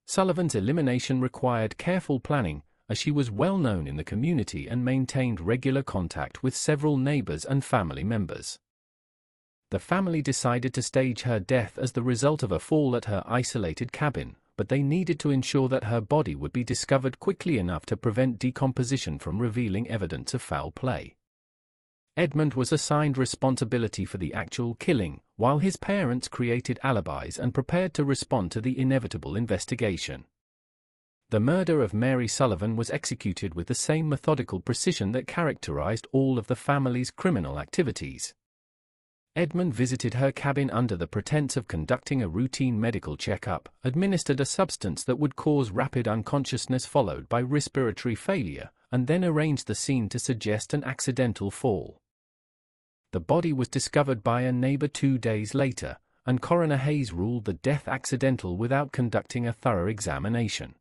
Sullivan's elimination required careful planning, as she was well known in the community and maintained regular contact with several neighbors and family members. The family decided to stage her death as the result of a fall at her isolated cabin, but they needed to ensure that her body would be discovered quickly enough to prevent decomposition from revealing evidence of foul play. Edmund was assigned responsibility for the actual killing, while his parents created alibis and prepared to respond to the inevitable investigation. The murder of Mary Sullivan was executed with the same methodical precision that characterized all of the family's criminal activities. Edmund visited her cabin under the pretense of conducting a routine medical checkup, administered a substance that would cause rapid unconsciousness followed by respiratory failure, and then arranged the scene to suggest an accidental fall. The body was discovered by a neighbor 2 days later, and Coroner Hayes ruled the death accidental without conducting a thorough examination.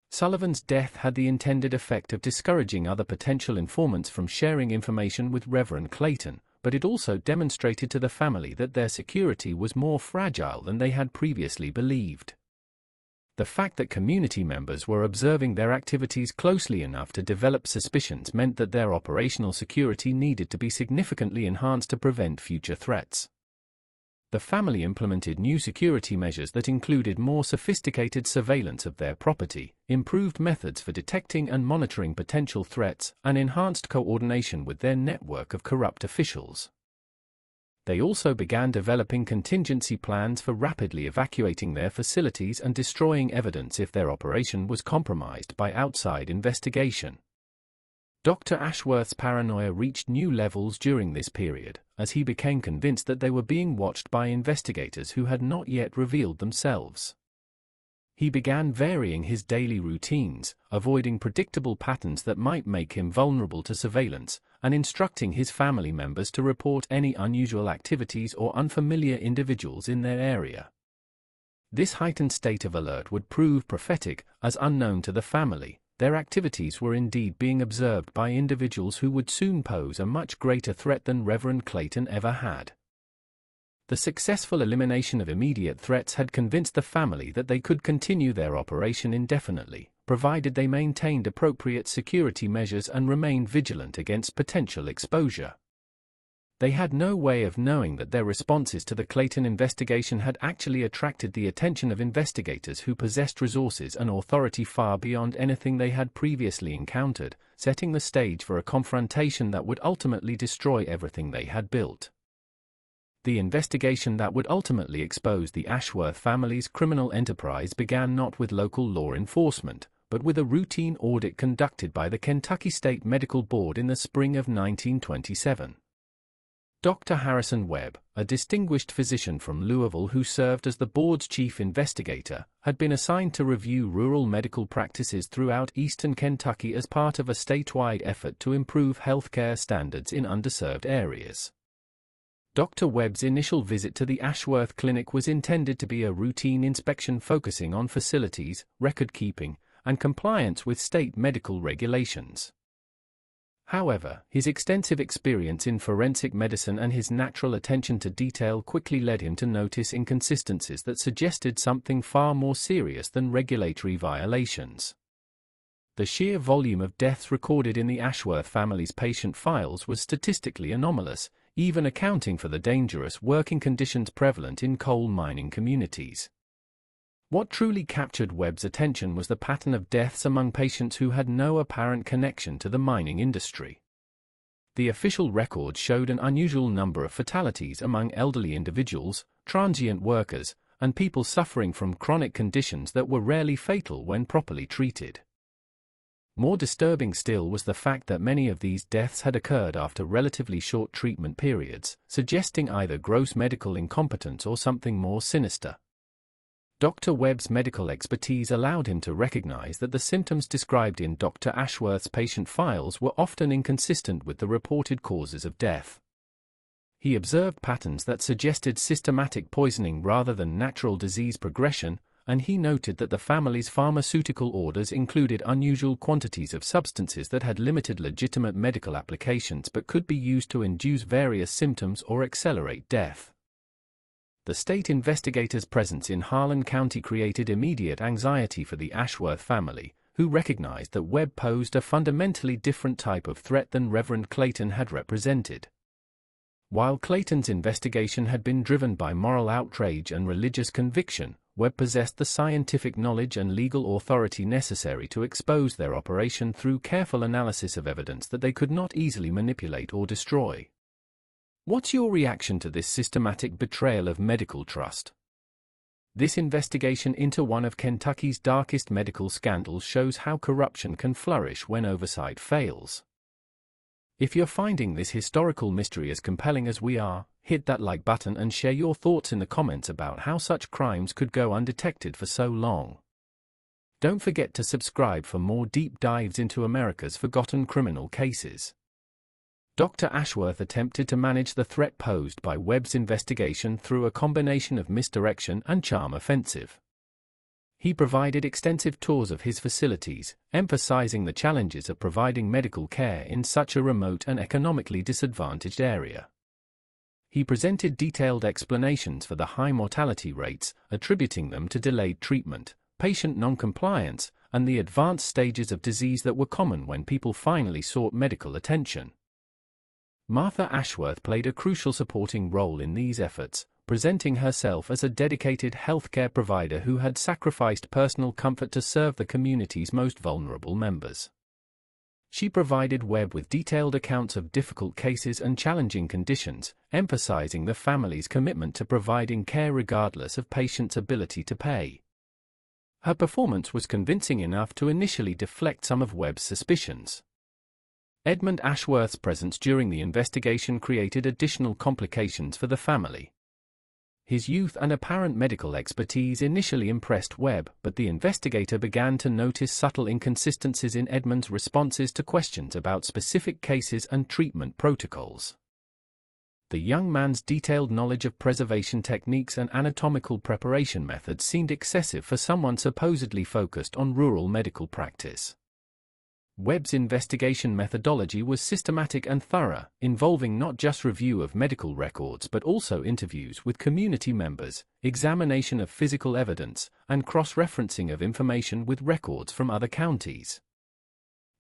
Sullivan's death had the intended effect of discouraging other potential informants from sharing information with Reverend Clayton, but it also demonstrated to the family that their security was more fragile than they had previously believed. The fact that community members were observing their activities closely enough to develop suspicions meant that their operational security needed to be significantly enhanced to prevent future threats. The family implemented new security measures that included more sophisticated surveillance of their property, improved methods for detecting and monitoring potential threats, and enhanced coordination with their network of corrupt officials. They also began developing contingency plans for rapidly evacuating their facilities and destroying evidence if their operation was compromised by outside investigation. Dr. Ashworth's paranoia reached new levels during this period, as he became convinced that they were being watched by investigators who had not yet revealed themselves. He began varying his daily routines, avoiding predictable patterns that might make him vulnerable to surveillance, and instructing his family members to report any unusual activities or unfamiliar individuals in their area. This heightened state of alert would prove prophetic, as unknown to the family, their activities were indeed being observed by individuals who would soon pose a much greater threat than Reverend Clayton ever had. The successful elimination of immediate threats had convinced the family that they could continue their operation indefinitely, provided they maintained appropriate security measures and remained vigilant against potential exposure. They had no way of knowing that their responses to the Clayton investigation had actually attracted the attention of investigators who possessed resources and authority far beyond anything they had previously encountered, setting the stage for a confrontation that would ultimately destroy everything they had built. The investigation that would ultimately expose the Ashworth family's criminal enterprise began not with local law enforcement, but with a routine audit conducted by the Kentucky State Medical Board in the spring of 1927. Dr. Harrison Webb, a distinguished physician from Louisville who served as the board's chief investigator, had been assigned to review rural medical practices throughout eastern Kentucky as part of a statewide effort to improve healthcare standards in underserved areas. Dr. Webb's initial visit to the Ashworth Clinic was intended to be a routine inspection focusing on facilities, record-keeping, and compliance with state medical regulations. However, his extensive experience in forensic medicine and his natural attention to detail quickly led him to notice inconsistencies that suggested something far more serious than regulatory violations. The sheer volume of deaths recorded in the Ashworth family's patient files was statistically anomalous, even accounting for the dangerous working conditions prevalent in coal mining communities. What truly captured Webb's attention was the pattern of deaths among patients who had no apparent connection to the mining industry. The official records showed an unusual number of fatalities among elderly individuals, transient workers, and people suffering from chronic conditions that were rarely fatal when properly treated. More disturbing still was the fact that many of these deaths had occurred after relatively short treatment periods, suggesting either gross medical incompetence or something more sinister. Dr. Webb's medical expertise allowed him to recognize that the symptoms described in Dr. Ashworth's patient files were often inconsistent with the reported causes of death. He observed patterns that suggested systematic poisoning rather than natural disease progression, and he noted that the family's pharmaceutical orders included unusual quantities of substances that had limited legitimate medical applications but could be used to induce various symptoms or accelerate death. The state investigator's presence in Harlan County created immediate anxiety for the Ashworth family, who recognized that Webb posed a fundamentally different type of threat than Reverend Clayton had represented. While Clayton's investigation had been driven by moral outrage and religious conviction, Webb possessed the scientific knowledge and legal authority necessary to expose their operation through careful analysis of evidence that they could not easily manipulate or destroy. What's your reaction to this systematic betrayal of medical trust? This investigation into one of Kentucky's darkest medical scandals shows how corruption can flourish when oversight fails. If you're finding this historical mystery as compelling as we are, hit that like button and share your thoughts in the comments about how such crimes could go undetected for so long. Don't forget to subscribe for more deep dives into America's forgotten criminal cases. Dr. Ashworth attempted to manage the threat posed by Webb's investigation through a combination of misdirection and charm offensive. He provided extensive tours of his facilities, emphasizing the challenges of providing medical care in such a remote and economically disadvantaged area. He presented detailed explanations for the high mortality rates, attributing them to delayed treatment, patient noncompliance, and the advanced stages of disease that were common when people finally sought medical attention. Martha Ashworth played a crucial supporting role in these efforts, presenting herself as a dedicated healthcare provider who had sacrificed personal comfort to serve the community's most vulnerable members. She provided Webb with detailed accounts of difficult cases and challenging conditions, emphasizing the family's commitment to providing care regardless of patients' ability to pay. Her performance was convincing enough to initially deflect some of Webb's suspicions. Edmund Ashworth's presence during the investigation created additional complications for the family. His youth and apparent medical expertise initially impressed Webb, but the investigator began to notice subtle inconsistencies in Edmund's responses to questions about specific cases and treatment protocols. The young man's detailed knowledge of preservation techniques and anatomical preparation methods seemed excessive for someone supposedly focused on rural medical practice. Webb's investigation methodology was systematic and thorough, involving not just review of medical records but also interviews with community members, examination of physical evidence, and cross-referencing of information with records from other counties.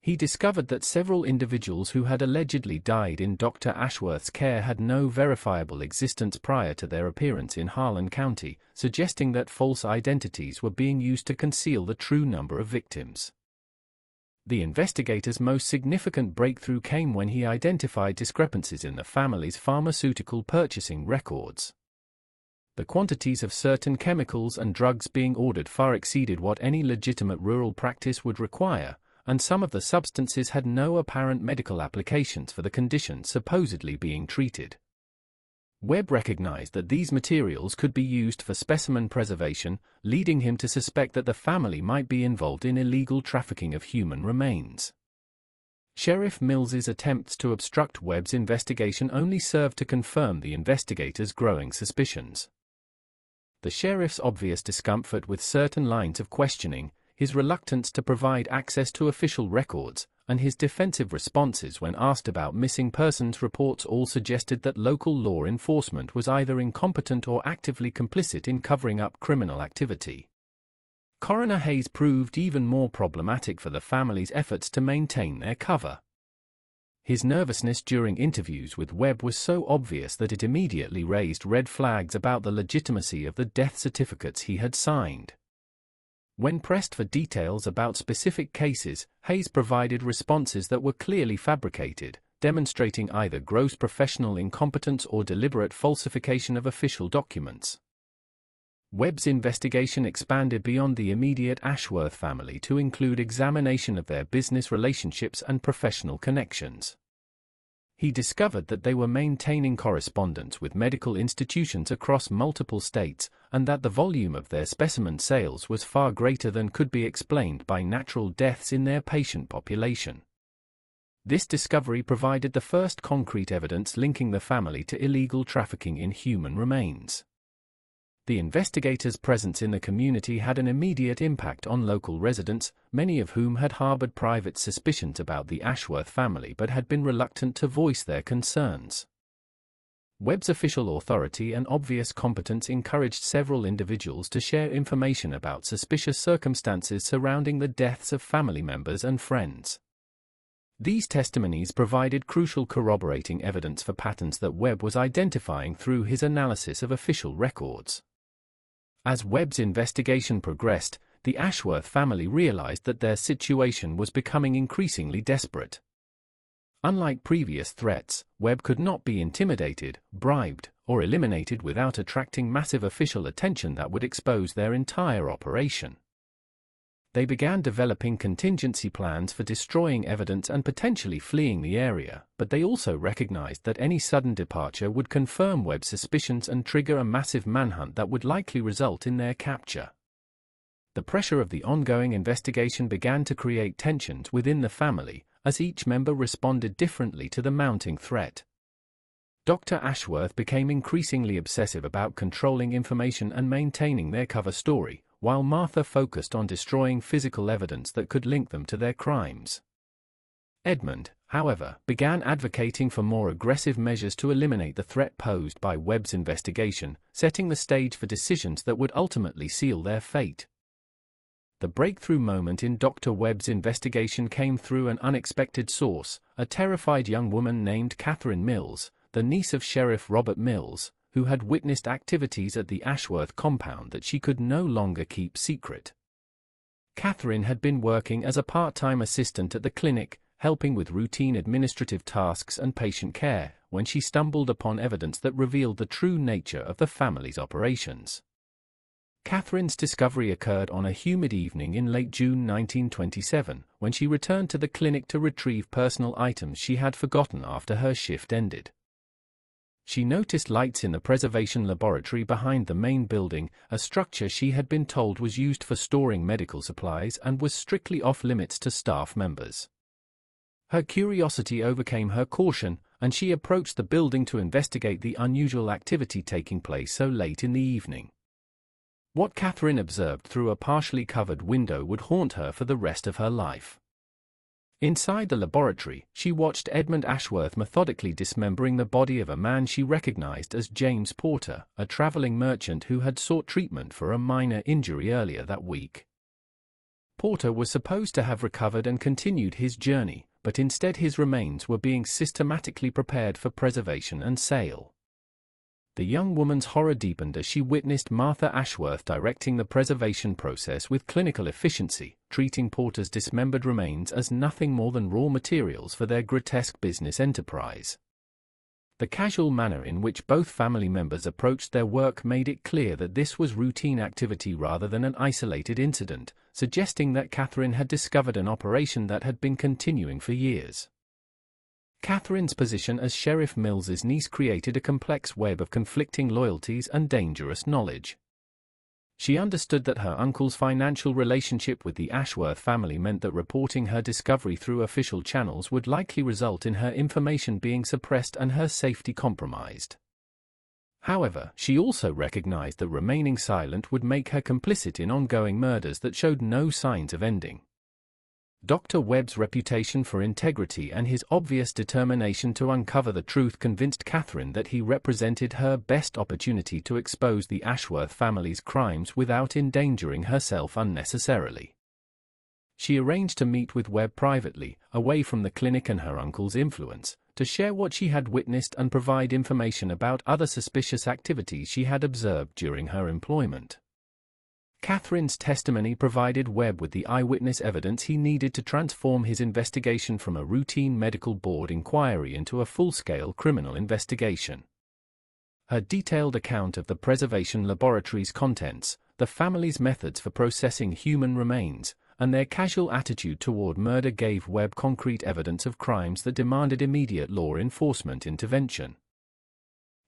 He discovered that several individuals who had allegedly died in Dr. Ashworth's care had no verifiable existence prior to their appearance in Harlan County, suggesting that false identities were being used to conceal the true number of victims. The investigator's most significant breakthrough came when he identified discrepancies in the family's pharmaceutical purchasing records. The quantities of certain chemicals and drugs being ordered far exceeded what any legitimate rural practice would require, and some of the substances had no apparent medical applications for the conditions supposedly being treated. Webb recognized that these materials could be used for specimen preservation, leading him to suspect that the family might be involved in illegal trafficking of human remains. Sheriff Mills's attempts to obstruct Webb's investigation only served to confirm the investigators' growing suspicions. The sheriff's obvious discomfort with certain lines of questioning, his reluctance to provide access to official records, and his defensive responses when asked about missing persons reports all suggested that local law enforcement was either incompetent or actively complicit in covering up criminal activity. Coroner Hayes proved even more problematic for the family's efforts to maintain their cover. His nervousness during interviews with Webb was so obvious that it immediately raised red flags about the legitimacy of the death certificates he had signed. When pressed for details about specific cases, Hayes provided responses that were clearly fabricated, demonstrating either gross professional incompetence or deliberate falsification of official documents. Webb's investigation expanded beyond the immediate Ashworth family to include examination of their business relationships and professional connections. He discovered that they were maintaining correspondence with medical institutions across multiple states, and that the volume of their specimen sales was far greater than could be explained by natural deaths in their patient population. This discovery provided the first concrete evidence linking the family to illegal trafficking in human remains. The investigators' presence in the community had an immediate impact on local residents, many of whom had harbored private suspicions about the Ashworth family but had been reluctant to voice their concerns. Webb's official authority and obvious competence encouraged several individuals to share information about suspicious circumstances surrounding the deaths of family members and friends. These testimonies provided crucial corroborating evidence for patterns that Webb was identifying through his analysis of official records. As Webb's investigation progressed, the Ashworth family realized that their situation was becoming increasingly desperate. Unlike previous threats, Webb could not be intimidated, bribed, or eliminated without attracting massive official attention that would expose their entire operation. They began developing contingency plans for destroying evidence and potentially fleeing the area, but they also recognized that any sudden departure would confirm Webb's suspicions and trigger a massive manhunt that would likely result in their capture. The pressure of the ongoing investigation began to create tensions within the family, as each member responded differently to the mounting threat. Dr. Ashworth became increasingly obsessive about controlling information and maintaining their cover story, while Martha focused on destroying physical evidence that could link them to their crimes. Edmund, however, began advocating for more aggressive measures to eliminate the threat posed by Webb's investigation, setting the stage for decisions that would ultimately seal their fate. The breakthrough moment in Dr. Webb's investigation came through an unexpected source, a terrified young woman named Catherine Mills, the niece of Sheriff Robert Mills, who had witnessed activities at the Ashworth compound that she could no longer keep secret. Catherine had been working as a part-time assistant at the clinic, helping with routine administrative tasks and patient care, when she stumbled upon evidence that revealed the true nature of the family's operations. Catherine's discovery occurred on a humid evening in late June 1927, when she returned to the clinic to retrieve personal items she had forgotten after her shift ended. She noticed lights in the preservation laboratory behind the main building, a structure she had been told was used for storing medical supplies and was strictly off-limits to staff members. Her curiosity overcame her caution, and she approached the building to investigate the unusual activity taking place so late in the evening. What Catherine observed through a partially covered window would haunt her for the rest of her life. Inside the laboratory, she watched Edmund Ashworth methodically dismembering the body of a man she recognized as James Porter, a traveling merchant who had sought treatment for a minor injury earlier that week. Porter was supposed to have recovered and continued his journey, but instead his remains were being systematically prepared for preservation and sale. The young woman's horror deepened as she witnessed Martha Ashworth directing the preservation process with clinical efficiency, treating Porter's dismembered remains as nothing more than raw materials for their grotesque business enterprise. The casual manner in which both family members approached their work made it clear that this was routine activity rather than an isolated incident, suggesting that Catherine had discovered an operation that had been continuing for years. Catherine's position as Sheriff Mills's niece created a complex web of conflicting loyalties and dangerous knowledge. She understood that her uncle's financial relationship with the Ashworth family meant that reporting her discovery through official channels would likely result in her information being suppressed and her safety compromised. However, she also recognized that remaining silent would make her complicit in ongoing murders that showed no signs of ending. Dr. Webb's reputation for integrity and his obvious determination to uncover the truth convinced Catherine that he represented her best opportunity to expose the Ashworth family's crimes without endangering herself unnecessarily. She arranged to meet with Webb privately, away from the clinic and her uncle's influence, to share what she had witnessed and provide information about other suspicious activities she had observed during her employment. Catherine's testimony provided Webb with the eyewitness evidence he needed to transform his investigation from a routine medical board inquiry into a full-scale criminal investigation. Her detailed account of the preservation laboratory's contents, the family's methods for processing human remains, and their casual attitude toward murder gave Webb concrete evidence of crimes that demanded immediate law enforcement intervention.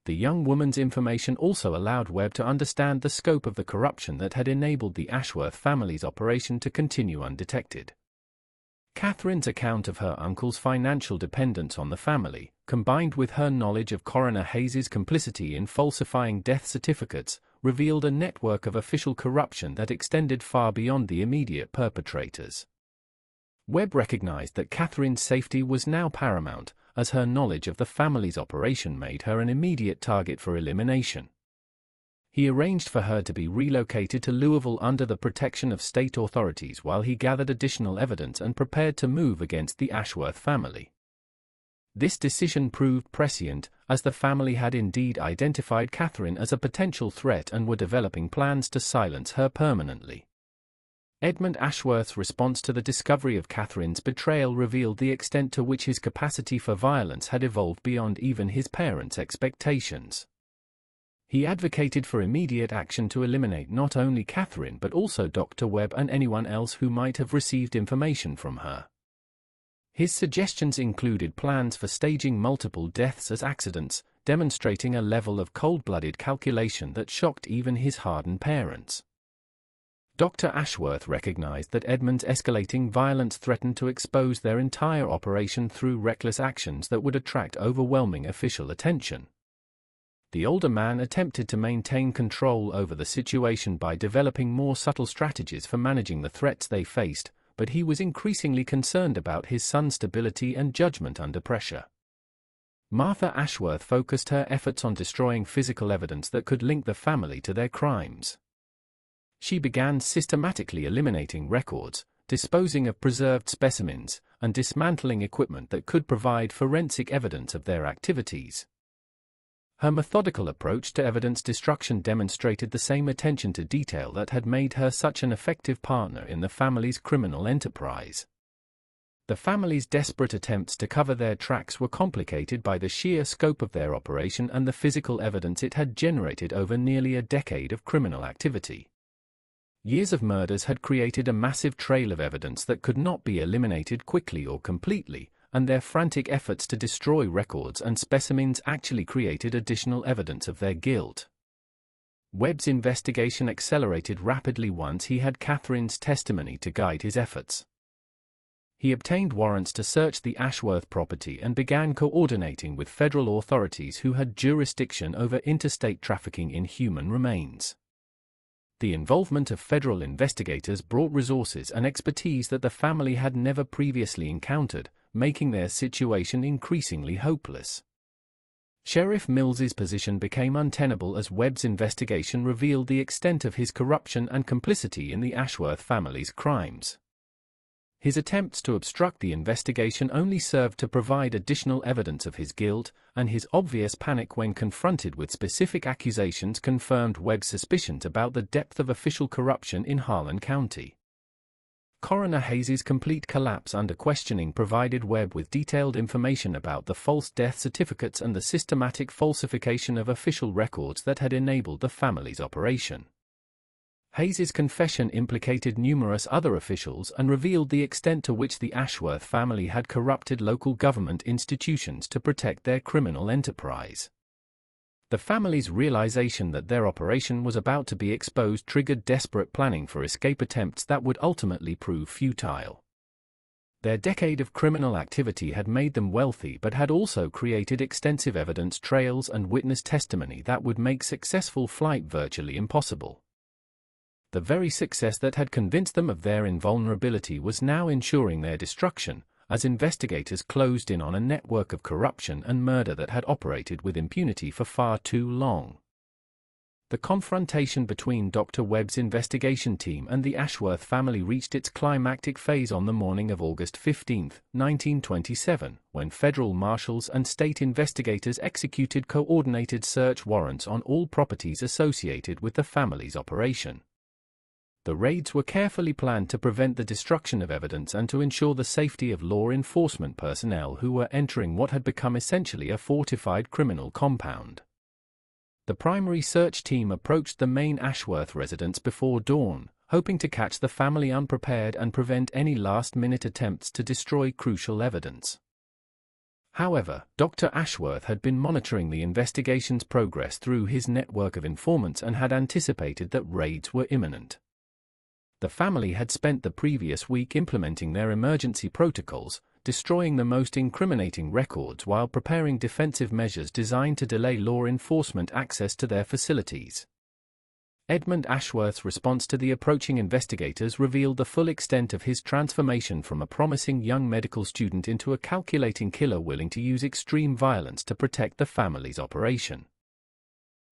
The young woman's information also allowed Webb to understand the scope of the corruption that had enabled the Ashworth family's operation to continue undetected. Catherine's account of her uncle's financial dependence on the family, combined with her knowledge of Coroner Hayes's complicity in falsifying death certificates, revealed a network of official corruption that extended far beyond the immediate perpetrators. Webb recognized that Catherine's safety was now paramount, as her knowledge of the family's operation made her an immediate target for elimination. He arranged for her to be relocated to Louisville under the protection of state authorities while he gathered additional evidence and prepared to move against the Ashworth family. This decision proved prescient, as the family had indeed identified Catherine as a potential threat and were developing plans to silence her permanently. Edmund Ashworth's response to the discovery of Catherine's betrayal revealed the extent to which his capacity for violence had evolved beyond even his parents' expectations. He advocated for immediate action to eliminate not only Catherine but also Dr. Webb and anyone else who might have received information from her. His suggestions included plans for staging multiple deaths as accidents, demonstrating a level of cold-blooded calculation that shocked even his hardened parents. Dr. Ashworth recognized that Edmund's escalating violence threatened to expose their entire operation through reckless actions that would attract overwhelming official attention. The older man attempted to maintain control over the situation by developing more subtle strategies for managing the threats they faced, but he was increasingly concerned about his son's stability and judgment under pressure. Martha Ashworth focused her efforts on destroying physical evidence that could link the family to their crimes. She began systematically eliminating records, disposing of preserved specimens, and dismantling equipment that could provide forensic evidence of their activities. Her methodical approach to evidence destruction demonstrated the same attention to detail that had made her such an effective partner in the family's criminal enterprise. The family's desperate attempts to cover their tracks were complicated by the sheer scope of their operation and the physical evidence it had generated over nearly a decade of criminal activity. Years of murders had created a massive trail of evidence that could not be eliminated quickly or completely, and their frantic efforts to destroy records and specimens actually created additional evidence of their guilt. Webb's investigation accelerated rapidly once he had Catherine's testimony to guide his efforts. He obtained warrants to search the Ashworth property and began coordinating with federal authorities who had jurisdiction over interstate trafficking in human remains. The involvement of federal investigators brought resources and expertise that the family had never previously encountered, making their situation increasingly hopeless. Sheriff Mills's position became untenable as Webb's investigation revealed the extent of his corruption and complicity in the Ashworth family's crimes. His attempts to obstruct the investigation only served to provide additional evidence of his guilt, and his obvious panic when confronted with specific accusations confirmed Webb's suspicions about the depth of official corruption in Harlan County. Coroner Hayes's complete collapse under questioning provided Webb with detailed information about the false death certificates and the systematic falsification of official records that had enabled the family's operation. Hayes's confession implicated numerous other officials and revealed the extent to which the Ashworth family had corrupted local government institutions to protect their criminal enterprise. The family's realization that their operation was about to be exposed triggered desperate planning for escape attempts that would ultimately prove futile. Their decade of criminal activity had made them wealthy but had also created extensive evidence trails and witness testimony that would make successful flight virtually impossible. The very success that had convinced them of their invulnerability was now ensuring their destruction, as investigators closed in on a network of corruption and murder that had operated with impunity for far too long. The confrontation between Dr. Webb's investigation team and the Ashworth family reached its climactic phase on the morning of August 15, 1927, when federal marshals and state investigators executed coordinated search warrants on all properties associated with the family's operation. The raids were carefully planned to prevent the destruction of evidence and to ensure the safety of law enforcement personnel who were entering what had become essentially a fortified criminal compound. The primary search team approached the main Ashworth residence before dawn, hoping to catch the family unprepared and prevent any last-minute attempts to destroy crucial evidence. However, Dr. Ashworth had been monitoring the investigation's progress through his network of informants and had anticipated that raids were imminent. The family had spent the previous week implementing their emergency protocols, destroying the most incriminating records while preparing defensive measures designed to delay law enforcement access to their facilities. Edmund Ashworth's response to the approaching investigators revealed the full extent of his transformation from a promising young medical student into a calculating killer willing to use extreme violence to protect the family's operation.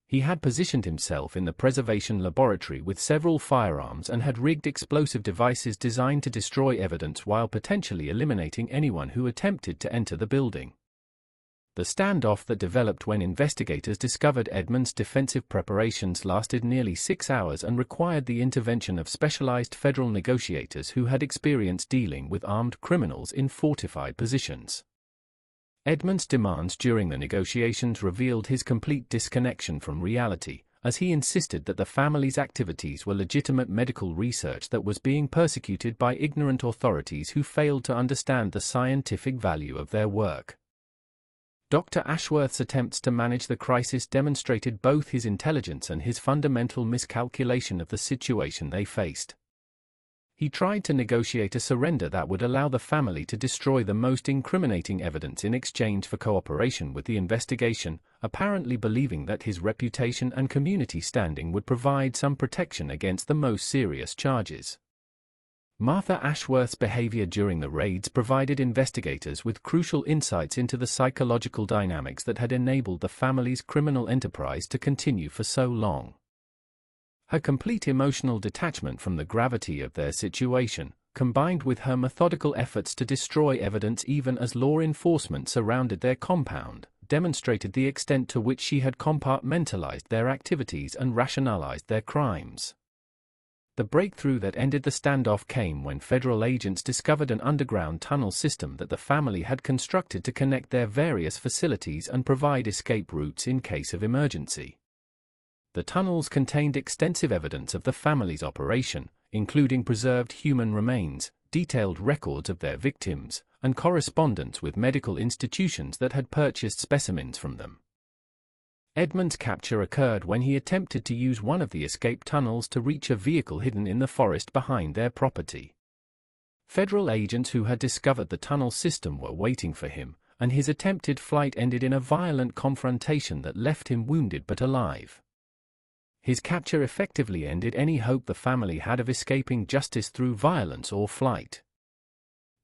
He had positioned himself in the preservation laboratory with several firearms and had rigged explosive devices designed to destroy evidence while potentially eliminating anyone who attempted to enter the building. The standoff that developed when investigators discovered Edmund's defensive preparations lasted nearly 6 hours and required the intervention of specialized federal negotiators who had experience dealing with armed criminals in fortified positions. Edmund's demands during the negotiations revealed his complete disconnection from reality, as he insisted that the family's activities were legitimate medical research that was being persecuted by ignorant authorities who failed to understand the scientific value of their work. Dr. Ashworth's attempts to manage the crisis demonstrated both his intelligence and his fundamental miscalculation of the situation they faced. He tried to negotiate a surrender that would allow the family to destroy the most incriminating evidence in exchange for cooperation with the investigation, apparently believing that his reputation and community standing would provide some protection against the most serious charges. Martha Ashworth's behavior during the raids provided investigators with crucial insights into the psychological dynamics that had enabled the family's criminal enterprise to continue for so long. Her complete emotional detachment from the gravity of their situation, combined with her methodical efforts to destroy evidence even as law enforcement surrounded their compound, demonstrated the extent to which she had compartmentalized their activities and rationalized their crimes. The breakthrough that ended the standoff came when federal agents discovered an underground tunnel system that the family had constructed to connect their various facilities and provide escape routes in case of emergency. The tunnels contained extensive evidence of the family's operation, including preserved human remains, detailed records of their victims, and correspondence with medical institutions that had purchased specimens from them. Edmund's capture occurred when he attempted to use one of the escape tunnels to reach a vehicle hidden in the forest behind their property. Federal agents who had discovered the tunnel system were waiting for him, and his attempted flight ended in a violent confrontation that left him wounded but alive. His capture effectively ended any hope the family had of escaping justice through violence or flight.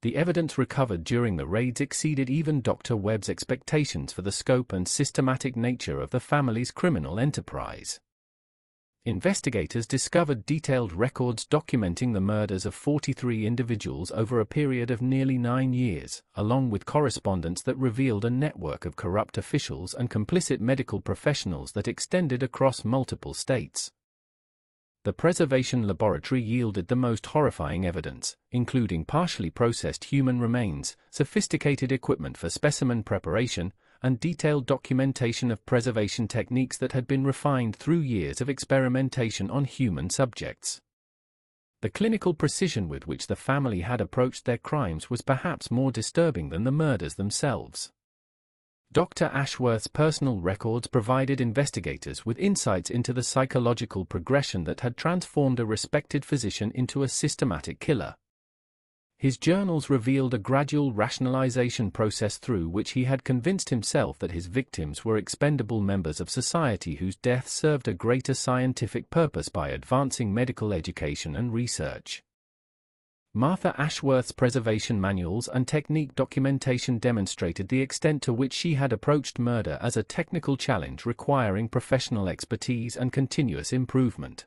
The evidence recovered during the raids exceeded even Dr. Webb's expectations for the scope and systematic nature of the family's criminal enterprise. Investigators discovered detailed records documenting the murders of 43 individuals over a period of nearly 9 years, along with correspondence that revealed a network of corrupt officials and complicit medical professionals that extended across multiple states. The preservation laboratory yielded the most horrifying evidence, including partially processed human remains, sophisticated equipment for specimen preparation, and detailed documentation of preservation techniques that had been refined through years of experimentation on human subjects. The clinical precision with which the family had approached their crimes was perhaps more disturbing than the murders themselves. Dr. Ashworth's personal records provided investigators with insights into the psychological progression that had transformed a respected physician into a systematic killer. His journals revealed a gradual rationalization process through which he had convinced himself that his victims were expendable members of society whose death served a greater scientific purpose by advancing medical education and research. Martha Ashworth's preservation manuals and technique documentation demonstrated the extent to which she had approached murder as a technical challenge requiring professional expertise and continuous improvement.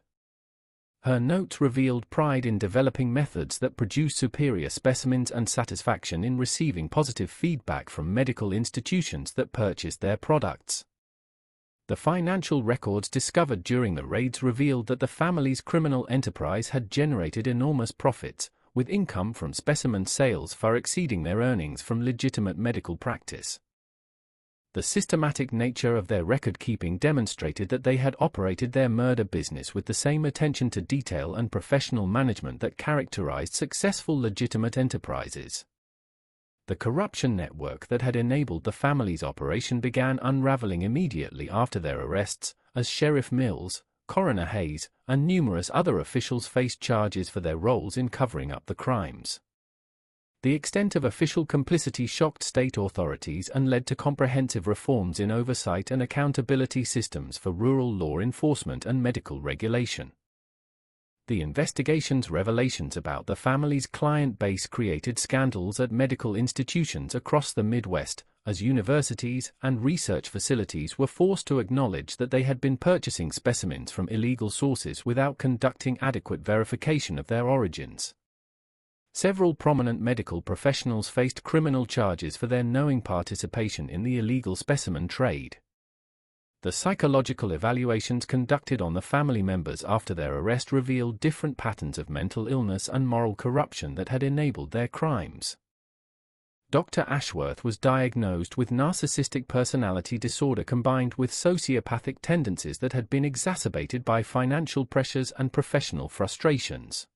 Her notes revealed pride in developing methods that produce superior specimens and satisfaction in receiving positive feedback from medical institutions that purchased their products. The financial records discovered during the raids revealed that the family's criminal enterprise had generated enormous profits, with income from specimen sales far exceeding their earnings from legitimate medical practice. The systematic nature of their record-keeping demonstrated that they had operated their murder business with the same attention to detail and professional management that characterized successful legitimate enterprises. The corruption network that had enabled the family's operation began unraveling immediately after their arrests, as Sheriff Mills, Coroner Hayes, and numerous other officials faced charges for their roles in covering up the crimes. The extent of official complicity shocked state authorities and led to comprehensive reforms in oversight and accountability systems for rural law enforcement and medical regulation. The investigation's revelations about the family's client base created scandals at medical institutions across the Midwest, as universities and research facilities were forced to acknowledge that they had been purchasing specimens from illegal sources without conducting adequate verification of their origins. Several prominent medical professionals faced criminal charges for their knowing participation in the illegal specimen trade. The psychological evaluations conducted on the family members after their arrest revealed different patterns of mental illness and moral corruption that had enabled their crimes. Dr. Ashworth was diagnosed with narcissistic personality disorder combined with sociopathic tendencies that had been exacerbated by financial pressures and professional frustrations.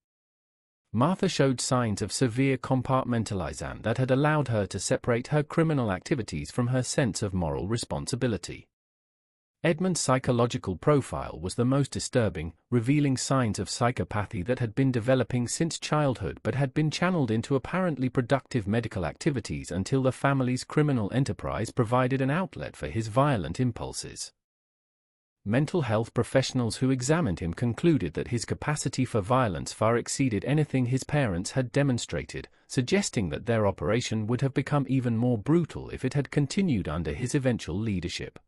Martha showed signs of severe compartmentalization that had allowed her to separate her criminal activities from her sense of moral responsibility. Edmund's psychological profile was the most disturbing, revealing signs of psychopathy that had been developing since childhood but had been channeled into apparently productive medical activities until the family's criminal enterprise provided an outlet for his violent impulses. Mental health professionals who examined him concluded that his capacity for violence far exceeded anything his parents had demonstrated, suggesting that their operation would have become even more brutal if it had continued under his eventual leadership.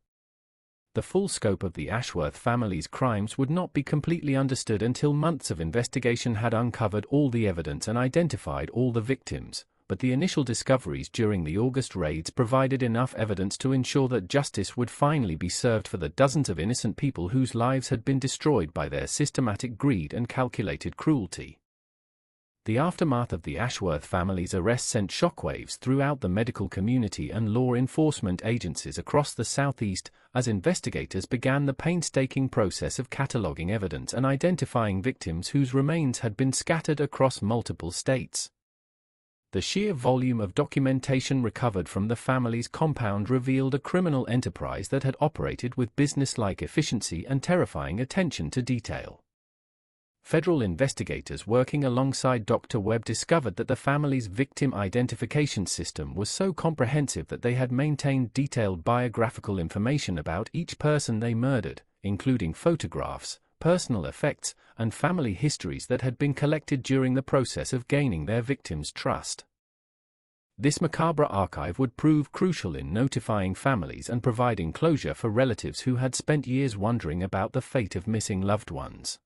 The full scope of the Ashworth family's crimes would not be completely understood until months of investigation had uncovered all the evidence and identified all the victims, but the initial discoveries during the August raids provided enough evidence to ensure that justice would finally be served for the dozens of innocent people whose lives had been destroyed by their systematic greed and calculated cruelty. The aftermath of the Ashworth family's arrest sent shockwaves throughout the medical community and law enforcement agencies across the Southeast, as investigators began the painstaking process of cataloging evidence and identifying victims whose remains had been scattered across multiple states. The sheer volume of documentation recovered from the family's compound revealed a criminal enterprise that had operated with business-like efficiency and terrifying attention to detail. Federal investigators working alongside Dr. Webb discovered that the family's victim identification system was so comprehensive that they had maintained detailed biographical information about each person they murdered, including photographs, personal effects, and family histories that had been collected during the process of gaining their victims' trust. This macabre archive would prove crucial in notifying families and providing closure for relatives who had spent years wondering about the fate of missing loved ones.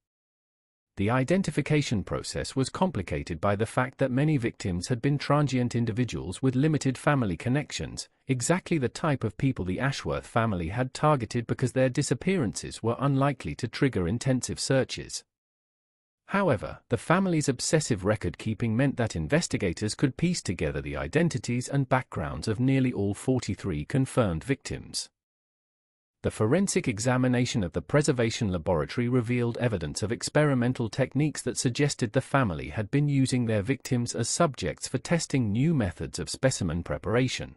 The identification process was complicated by the fact that many victims had been transient individuals with limited family connections, exactly the type of people the Ashworth family had targeted because their disappearances were unlikely to trigger intensive searches. However, the family's obsessive record-keeping meant that investigators could piece together the identities and backgrounds of nearly all 43 confirmed victims. The forensic examination of the preservation laboratory revealed evidence of experimental techniques that suggested the family had been using their victims as subjects for testing new methods of specimen preparation.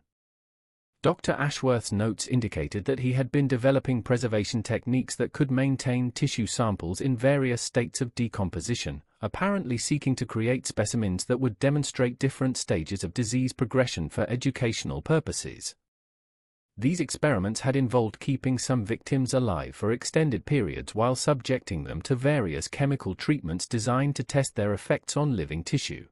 Dr. Ashworth's notes indicated that he had been developing preservation techniques that could maintain tissue samples in various states of decomposition, apparently seeking to create specimens that would demonstrate different stages of disease progression for educational purposes. These experiments had involved keeping some victims alive for extended periods while subjecting them to various chemical treatments designed to test their effects on living tissue.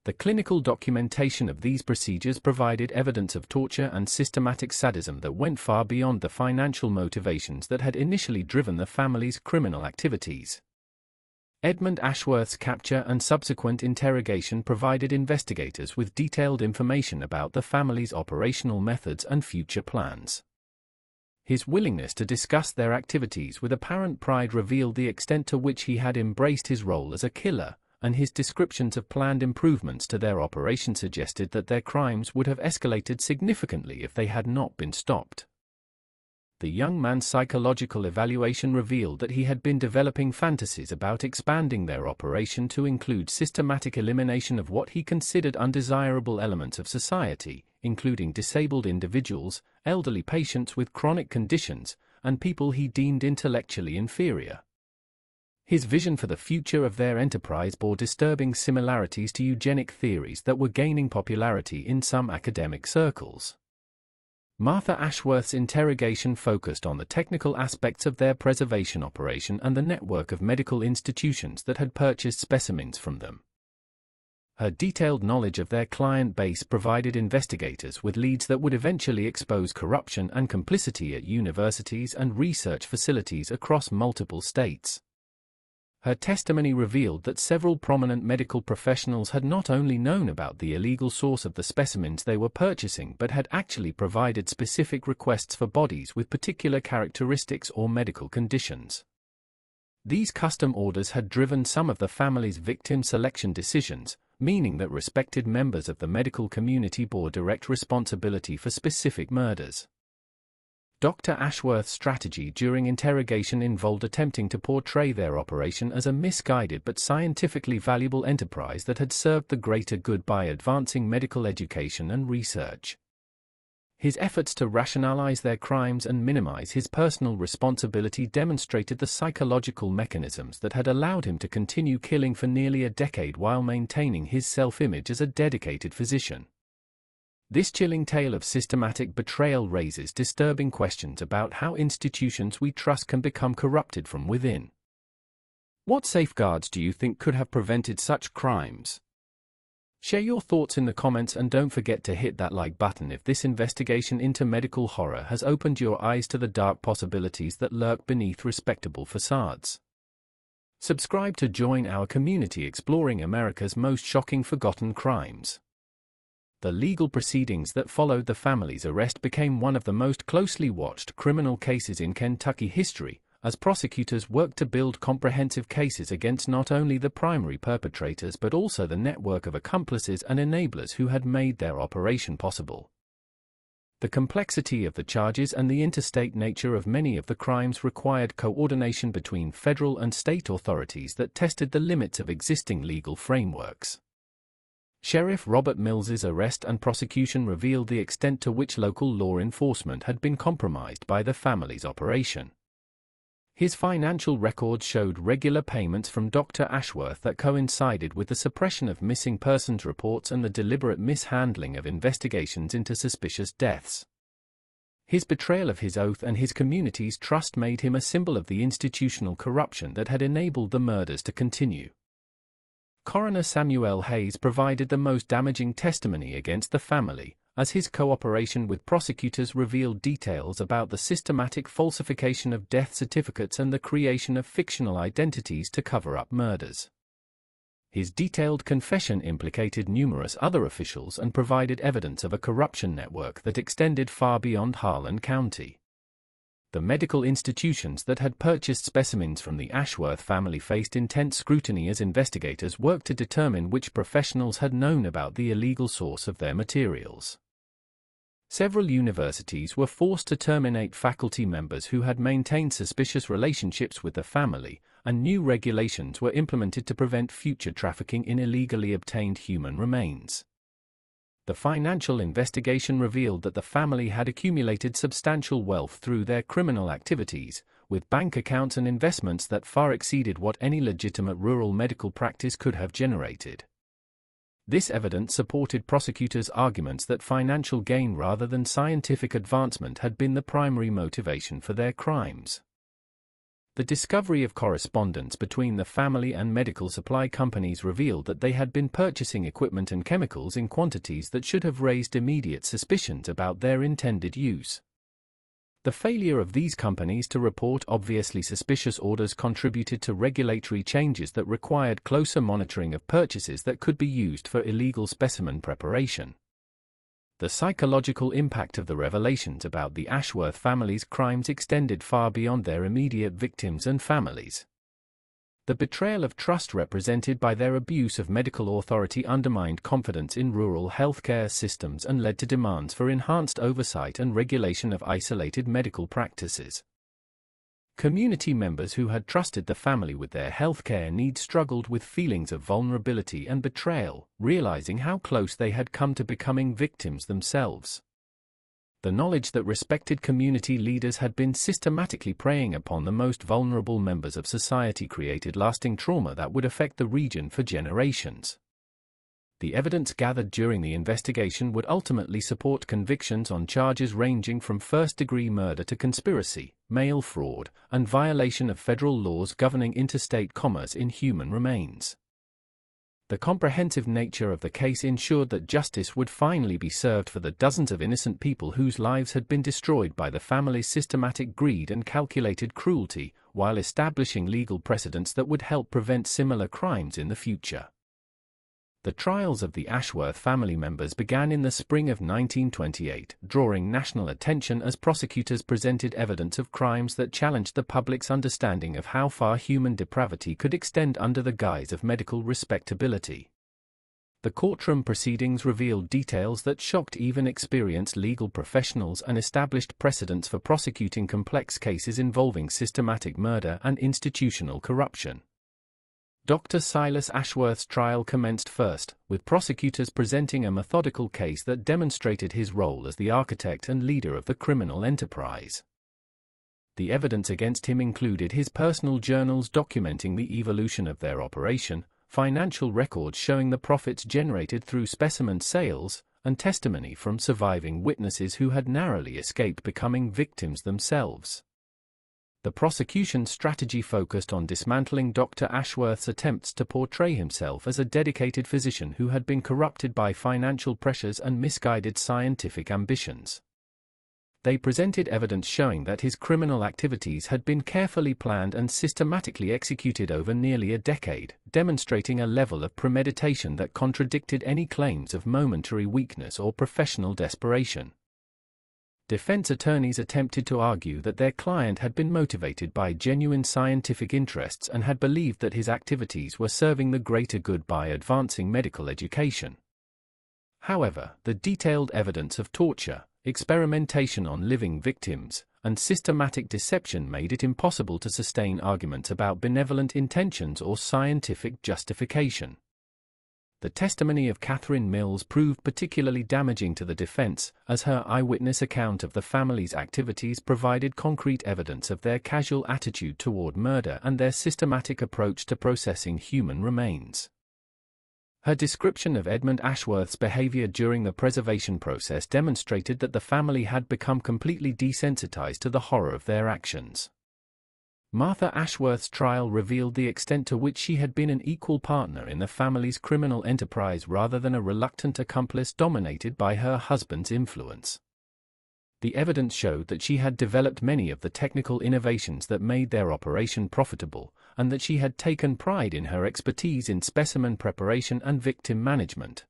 The clinical documentation of these procedures provided evidence of torture and systematic sadism that went far beyond the financial motivations that had initially driven the family's criminal activities. Edmund Ashworth's capture and subsequent interrogation provided investigators with detailed information about the family's operational methods and future plans. His willingness to discuss their activities with apparent pride revealed the extent to which he had embraced his role as a killer, and his descriptions of planned improvements to their operation suggested that their crimes would have escalated significantly if they had not been stopped. The young man's psychological evaluation revealed that he had been developing fantasies about expanding their operation to include systematic elimination of what he considered undesirable elements of society, including disabled individuals, elderly patients with chronic conditions, and people he deemed intellectually inferior. His vision for the future of their enterprise bore disturbing similarities to eugenic theories that were gaining popularity in some academic circles. Martha Ashworth's interrogation focused on the technical aspects of their preservation operation and the network of medical institutions that had purchased specimens from them. Her detailed knowledge of their client base provided investigators with leads that would eventually expose corruption and complicity at universities and research facilities across multiple states. Her testimony revealed that several prominent medical professionals had not only known about the illegal source of the specimens they were purchasing but had actually provided specific requests for bodies with particular characteristics or medical conditions. These custom orders had driven some of the family's victim selection decisions, meaning that respected members of the medical community bore direct responsibility for specific murders. Dr. Ashworth's strategy during interrogation involved attempting to portray their operation as a misguided but scientifically valuable enterprise that had served the greater good by advancing medical education and research. His efforts to rationalize their crimes and minimize his personal responsibility demonstrated the psychological mechanisms that had allowed him to continue killing for nearly a decade while maintaining his self-image as a dedicated physician. This chilling tale of systematic betrayal raises disturbing questions about how institutions we trust can become corrupted from within. What safeguards do you think could have prevented such crimes? Share your thoughts in the comments and don't forget to hit that like button if this investigation into medical horror has opened your eyes to the dark possibilities that lurk beneath respectable facades. Subscribe to join our community exploring America's most shocking forgotten crimes. The legal proceedings that followed the family's arrest became one of the most closely watched criminal cases in Kentucky history, as prosecutors worked to build comprehensive cases against not only the primary perpetrators but also the network of accomplices and enablers who had made their operation possible. The complexity of the charges and the interstate nature of many of the crimes required coordination between federal and state authorities that tested the limits of existing legal frameworks. Sheriff Robert Mills's arrest and prosecution revealed the extent to which local law enforcement had been compromised by the family's operation. His financial records showed regular payments from Dr. Ashworth that coincided with the suppression of missing persons reports and the deliberate mishandling of investigations into suspicious deaths. His betrayal of his oath and his community's trust made him a symbol of the institutional corruption that had enabled the murders to continue. Coroner Samuel Hayes provided the most damaging testimony against the family, as his cooperation with prosecutors revealed details about the systematic falsification of death certificates and the creation of fictional identities to cover up murders. His detailed confession implicated numerous other officials and provided evidence of a corruption network that extended far beyond Harlan County. The medical institutions that had purchased specimens from the Ashworth family faced intense scrutiny as investigators worked to determine which professionals had known about the illegal source of their materials. Several universities were forced to terminate faculty members who had maintained suspicious relationships with the family, and new regulations were implemented to prevent future trafficking in illegally obtained human remains. The financial investigation revealed that the family had accumulated substantial wealth through their criminal activities, with bank accounts and investments that far exceeded what any legitimate rural medical practice could have generated. This evidence supported prosecutors' arguments that financial gain rather than scientific advancement had been the primary motivation for their crimes. The discovery of correspondence between the family and medical supply companies revealed that they had been purchasing equipment and chemicals in quantities that should have raised immediate suspicions about their intended use. The failure of these companies to report obviously suspicious orders contributed to regulatory changes that required closer monitoring of purchases that could be used for illegal specimen preparation. The psychological impact of the revelations about the Ashworth family's crimes extended far beyond their immediate victims and families. The betrayal of trust represented by their abuse of medical authority undermined confidence in rural healthcare systems and led to demands for enhanced oversight and regulation of isolated medical practices. Community members who had trusted the family with their healthcare needs struggled with feelings of vulnerability and betrayal, realizing how close they had come to becoming victims themselves. The knowledge that respected community leaders had been systematically preying upon the most vulnerable members of society created lasting trauma that would affect the region for generations. The evidence gathered during the investigation would ultimately support convictions on charges ranging from first-degree murder to conspiracy, mail fraud, and violation of federal laws governing interstate commerce in human remains. The comprehensive nature of the case ensured that justice would finally be served for the dozens of innocent people whose lives had been destroyed by the family's systematic greed and calculated cruelty, while establishing legal precedents that would help prevent similar crimes in the future. The trials of the Ashworth family members began in the spring of 1928, drawing national attention as prosecutors presented evidence of crimes that challenged the public's understanding of how far human depravity could extend under the guise of medical respectability. The courtroom proceedings revealed details that shocked even experienced legal professionals and established precedents for prosecuting complex cases involving systematic murder and institutional corruption. Dr. Silas Ashworth's trial commenced first, with prosecutors presenting a methodical case that demonstrated his role as the architect and leader of the criminal enterprise. The evidence against him included his personal journals documenting the evolution of their operation, financial records showing the profits generated through specimen sales, and testimony from surviving witnesses who had narrowly escaped becoming victims themselves. The prosecution's strategy focused on dismantling Dr. Ashworth's attempts to portray himself as a dedicated physician who had been corrupted by financial pressures and misguided scientific ambitions. They presented evidence showing that his criminal activities had been carefully planned and systematically executed over nearly a decade, demonstrating a level of premeditation that contradicted any claims of momentary weakness or professional desperation. Defense attorneys attempted to argue that their client had been motivated by genuine scientific interests and had believed that his activities were serving the greater good by advancing medical education. However, the detailed evidence of torture, experimentation on living victims, and systematic deception made it impossible to sustain arguments about benevolent intentions or scientific justification. The testimony of Catherine Mills proved particularly damaging to the defense, as her eyewitness account of the family's activities provided concrete evidence of their casual attitude toward murder and their systematic approach to processing human remains. Her description of Edmund Ashworth's behavior during the preservation process demonstrated that the family had become completely desensitized to the horror of their actions. Martha Ashworth's trial revealed the extent to which she had been an equal partner in the family's criminal enterprise rather than a reluctant accomplice dominated by her husband's influence. The evidence showed that she had developed many of the technical innovations that made their operation profitable, and that she had taken pride in her expertise in specimen preparation and victim management.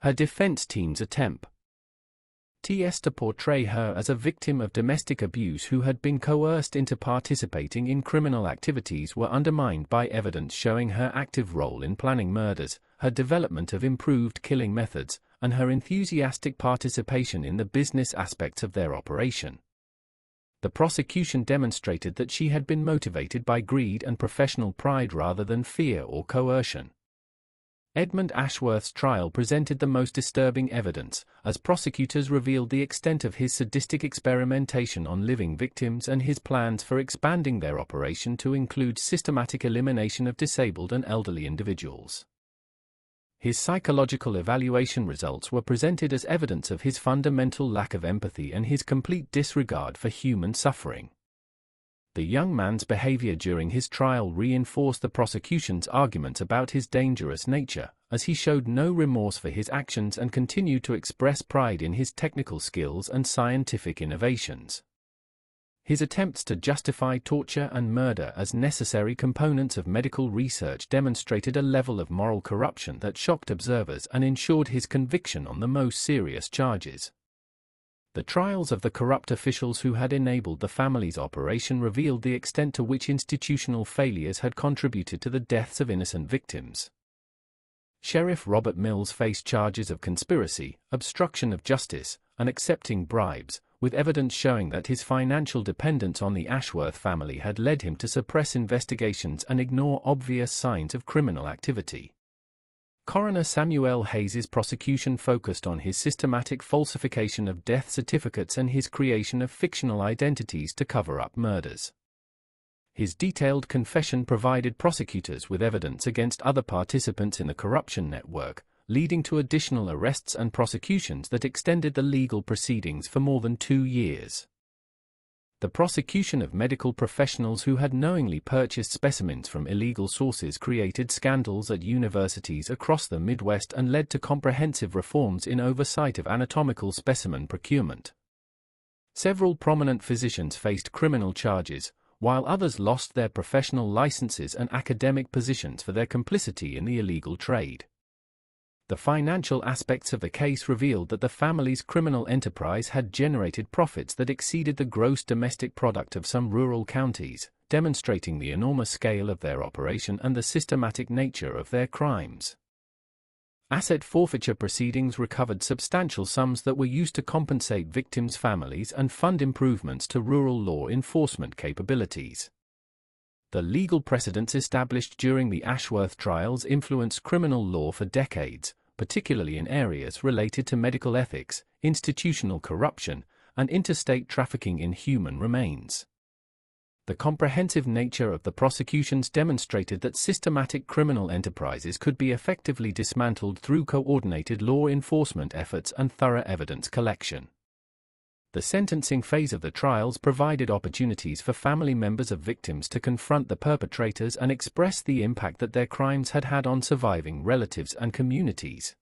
Her defense team's attempt to portray her as a victim of domestic abuse who had been coerced into participating in criminal activities were undermined by evidence showing her active role in planning murders, her development of improved killing methods, and her enthusiastic participation in the business aspects of their operation. The prosecution demonstrated that she had been motivated by greed and professional pride rather than fear or coercion. Edmund Ashworth's trial presented the most disturbing evidence, as prosecutors revealed the extent of his sadistic experimentation on living victims and his plans for expanding their operation to include systematic elimination of disabled and elderly individuals. His psychological evaluation results were presented as evidence of his fundamental lack of empathy and his complete disregard for human suffering. The young man's behavior during his trial reinforced the prosecution's arguments about his dangerous nature, as he showed no remorse for his actions and continued to express pride in his technical skills and scientific innovations. His attempts to justify torture and murder as necessary components of medical research demonstrated a level of moral corruption that shocked observers and ensured his conviction on the most serious charges. The trials of the corrupt officials who had enabled the family's operation revealed the extent to which institutional failures had contributed to the deaths of innocent victims. Sheriff Robert Mills faced charges of conspiracy, obstruction of justice, and accepting bribes, with evidence showing that his financial dependence on the Ashworth family had led him to suppress investigations and ignore obvious signs of criminal activity. Coroner Samuel Hayes's prosecution focused on his systematic falsification of death certificates and his creation of fictional identities to cover up murders. His detailed confession provided prosecutors with evidence against other participants in the corruption network, leading to additional arrests and prosecutions that extended the legal proceedings for more than 2 years. The prosecution of medical professionals who had knowingly purchased specimens from illegal sources created scandals at universities across the Midwest and led to comprehensive reforms in oversight of anatomical specimen procurement. Several prominent physicians faced criminal charges, while others lost their professional licenses and academic positions for their complicity in the illegal trade. The financial aspects of the case revealed that the family's criminal enterprise had generated profits that exceeded the gross domestic product of some rural counties, demonstrating the enormous scale of their operation and the systematic nature of their crimes. Asset forfeiture proceedings recovered substantial sums that were used to compensate victims' families and fund improvements to rural law enforcement capabilities. The legal precedents established during the Ashworth trials influenced criminal law for decades, particularly in areas related to medical ethics, institutional corruption, and interstate trafficking in human remains. The comprehensive nature of the prosecutions demonstrated that systematic criminal enterprises could be effectively dismantled through coordinated law enforcement efforts and thorough evidence collection. The sentencing phase of the trials provided opportunities for family members of victims to confront the perpetrators and express the impact that their crimes had had on surviving relatives and communities.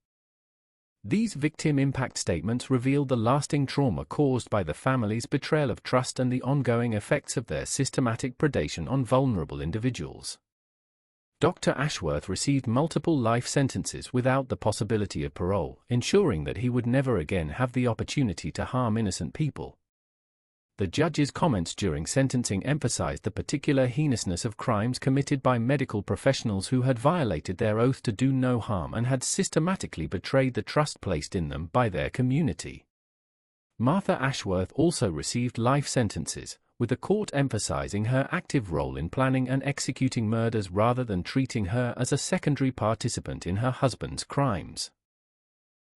These victim impact statements revealed the lasting trauma caused by the family's betrayal of trust and the ongoing effects of their systematic predation on vulnerable individuals. Dr. Ashworth received multiple life sentences without the possibility of parole, ensuring that he would never again have the opportunity to harm innocent people. The judge's comments during sentencing emphasized the particular heinousness of crimes committed by medical professionals who had violated their oath to do no harm and had systematically betrayed the trust placed in them by their community. Martha Ashworth also received life sentences, with the court emphasizing her active role in planning and executing murders rather than treating her as a secondary participant in her husband's crimes.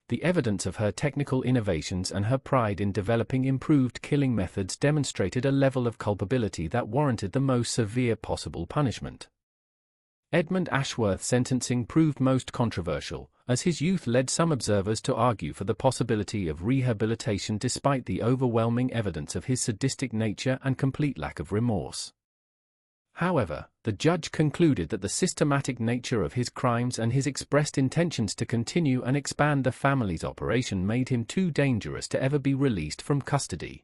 The evidence of her technical innovations and her pride in developing improved killing methods demonstrated a level of culpability that warranted the most severe possible punishment. Edmund Ashworth's sentencing proved most controversial, as his youth led some observers to argue for the possibility of rehabilitation despite the overwhelming evidence of his sadistic nature and complete lack of remorse. However, the judge concluded that the systematic nature of his crimes and his expressed intentions to continue and expand the family's operation made him too dangerous to ever be released from custody.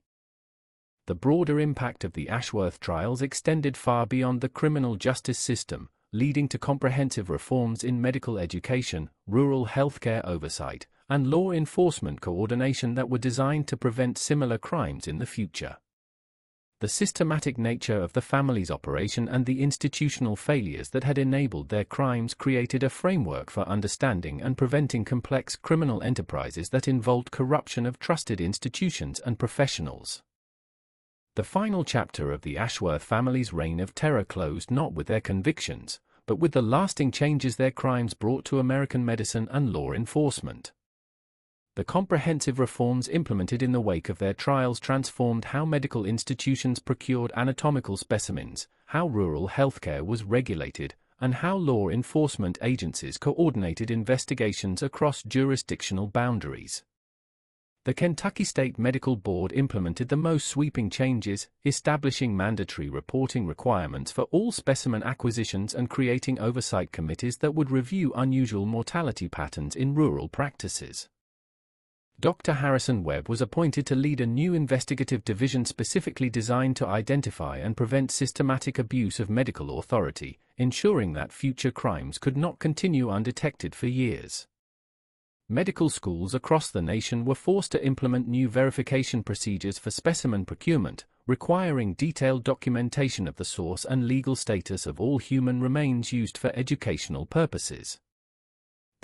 The broader impact of the Ashworth trials extended far beyond the criminal justice system, leading to comprehensive reforms in medical education, rural healthcare oversight, and law enforcement coordination that were designed to prevent similar crimes in the future. The systematic nature of the family's operation and the institutional failures that had enabled their crimes created a framework for understanding and preventing complex criminal enterprises that involved corruption of trusted institutions and professionals. The final chapter of the Ashworth family's reign of terror closed not with their convictions, but with the lasting changes their crimes brought to American medicine and law enforcement. The comprehensive reforms implemented in the wake of their trials transformed how medical institutions procured anatomical specimens, how rural healthcare was regulated, and how law enforcement agencies coordinated investigations across jurisdictional boundaries. The Kentucky State Medical Board implemented the most sweeping changes, establishing mandatory reporting requirements for all specimen acquisitions and creating oversight committees that would review unusual mortality patterns in rural practices. Dr. Harrison Webb was appointed to lead a new investigative division specifically designed to identify and prevent systematic abuse of medical authority, ensuring that future crimes could not continue undetected for years. Medical schools across the nation were forced to implement new verification procedures for specimen procurement, requiring detailed documentation of the source and legal status of all human remains used for educational purposes.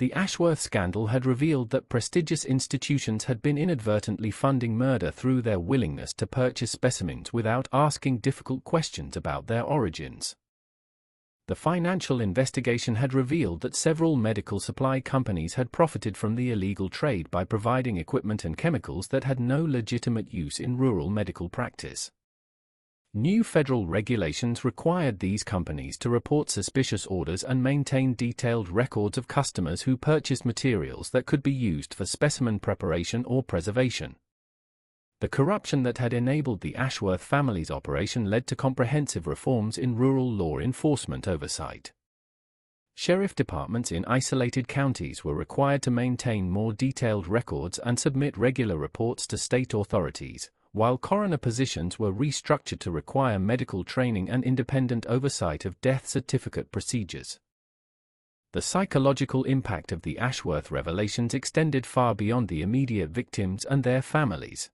The Ashworth scandal had revealed that prestigious institutions had been inadvertently funding murder through their willingness to purchase specimens without asking difficult questions about their origins. The financial investigation had revealed that several medical supply companies had profited from the illegal trade by providing equipment and chemicals that had no legitimate use in rural medical practice. New federal regulations required these companies to report suspicious orders and maintain detailed records of customers who purchased materials that could be used for specimen preparation or preservation. The corruption that had enabled the Ashworth family's operation led to comprehensive reforms in rural law enforcement oversight. Sheriff departments in isolated counties were required to maintain more detailed records and submit regular reports to state authorities, while coroner positions were restructured to require medical training and independent oversight of death certificate procedures. The psychological impact of the Ashworth revelations extended far beyond the immediate victims and their families.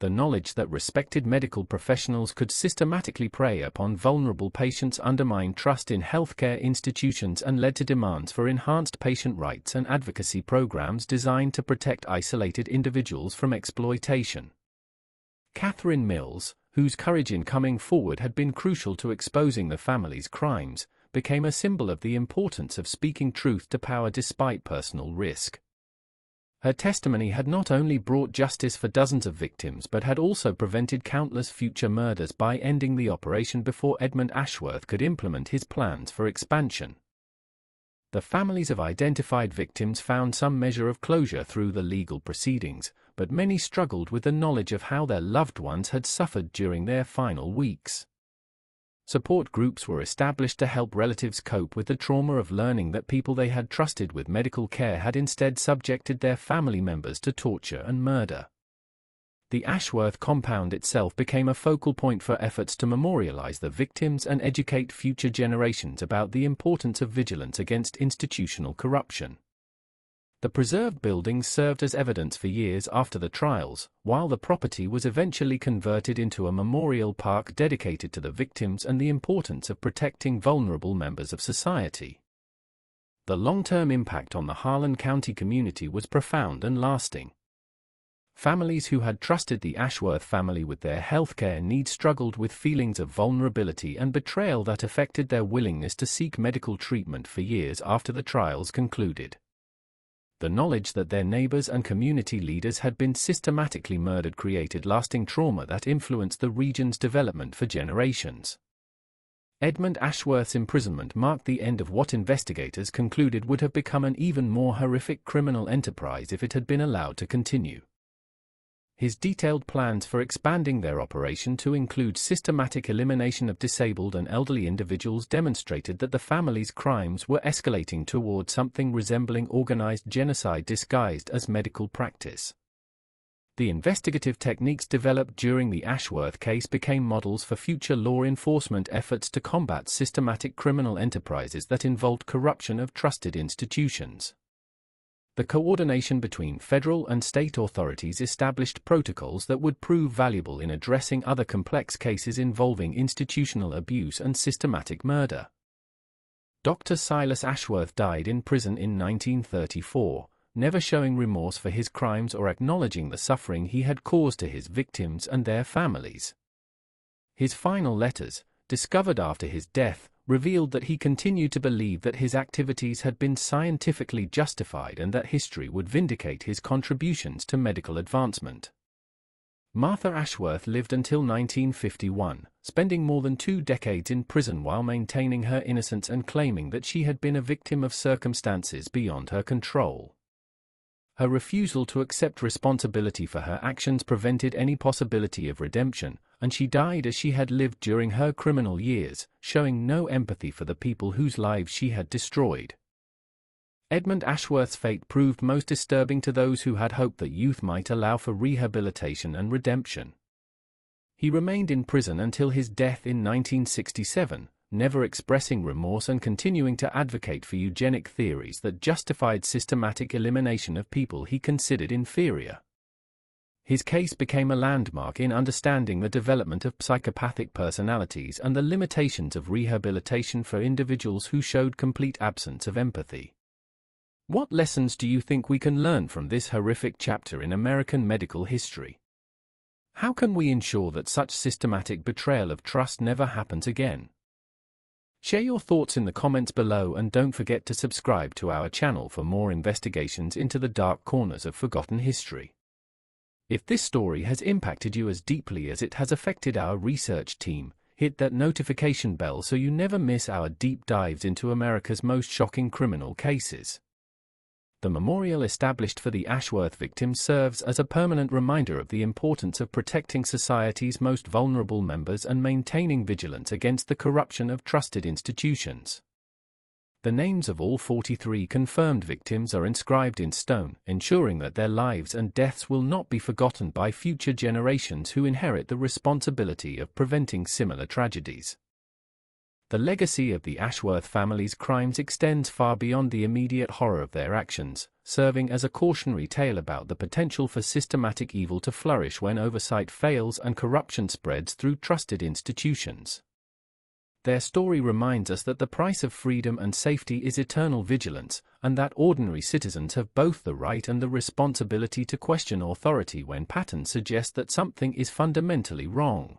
The knowledge that respected medical professionals could systematically prey upon vulnerable patients undermined trust in healthcare institutions and led to demands for enhanced patient rights and advocacy programs designed to protect isolated individuals from exploitation. Catherine Mills, whose courage in coming forward had been crucial to exposing the family's crimes, became a symbol of the importance of speaking truth to power despite personal risk. Her testimony had not only brought justice for dozens of victims but had also prevented countless future murders by ending the operation before Edmund Ashworth could implement his plans for expansion. The families of identified victims found some measure of closure through the legal proceedings, but many struggled with the knowledge of how their loved ones had suffered during their final weeks. Support groups were established to help relatives cope with the trauma of learning that people they had trusted with medical care had instead subjected their family members to torture and murder. The Ashworth compound itself became a focal point for efforts to memorialize the victims and educate future generations about the importance of vigilance against institutional corruption. The preserved buildings served as evidence for years after the trials, while the property was eventually converted into a memorial park dedicated to the victims and the importance of protecting vulnerable members of society. The long-term impact on the Harlan County community was profound and lasting. Families who had trusted the Ashworth family with their healthcare needs struggled with feelings of vulnerability and betrayal that affected their willingness to seek medical treatment for years after the trials concluded. The knowledge that their neighbors and community leaders had been systematically murdered created lasting trauma that influenced the region's development for generations. Edmund Ashworth's imprisonment marked the end of what investigators concluded would have become an even more horrific criminal enterprise if it had been allowed to continue. His detailed plans for expanding their operation to include systematic elimination of disabled and elderly individuals demonstrated that the family's crimes were escalating toward something resembling organized genocide disguised as medical practice. The investigative techniques developed during the Ashworth case became models for future law enforcement efforts to combat systematic criminal enterprises that involved corruption of trusted institutions. The coordination between federal and state authorities established protocols that would prove valuable in addressing other complex cases involving institutional abuse and systematic murder. Dr. Silas Ashworth died in prison in 1934, never showing remorse for his crimes or acknowledging the suffering he had caused to his victims and their families. His final letters, discovered after his death, revealed that he continued to believe that his activities had been scientifically justified and that history would vindicate his contributions to medical advancement. Martha Ashworth lived until 1951, spending more than 2 decades in prison while maintaining her innocence and claiming that she had been a victim of circumstances beyond her control. Her refusal to accept responsibility for her actions prevented any possibility of redemption, and she died as she had lived during her criminal years, showing no empathy for the people whose lives she had destroyed. Edmund Ashworth's fate proved most disturbing to those who had hoped that youth might allow for rehabilitation and redemption. He remained in prison until his death in 1967, never expressing remorse and continuing to advocate for eugenic theories that justified systematic elimination of people he considered inferior. His case became a landmark in understanding the development of psychopathic personalities and the limitations of rehabilitation for individuals who showed complete absence of empathy. What lessons do you think we can learn from this horrific chapter in American medical history? How can we ensure that such systematic betrayal of trust never happens again? Share your thoughts in the comments below and don't forget to subscribe to our channel for more investigations into the dark corners of forgotten history. If this story has impacted you as deeply as it has affected our research team, hit that notification bell so you never miss our deep dives into America's most shocking criminal cases. The memorial established for the Ashworth victims serves as a permanent reminder of the importance of protecting society's most vulnerable members and maintaining vigilance against the corruption of trusted institutions. The names of all 43 confirmed victims are inscribed in stone, ensuring that their lives and deaths will not be forgotten by future generations who inherit the responsibility of preventing similar tragedies. The legacy of the Ashworth family's crimes extends far beyond the immediate horror of their actions, serving as a cautionary tale about the potential for systematic evil to flourish when oversight fails and corruption spreads through trusted institutions. Their story reminds us that the price of freedom and safety is eternal vigilance, and that ordinary citizens have both the right and the responsibility to question authority when patterns suggest that something is fundamentally wrong.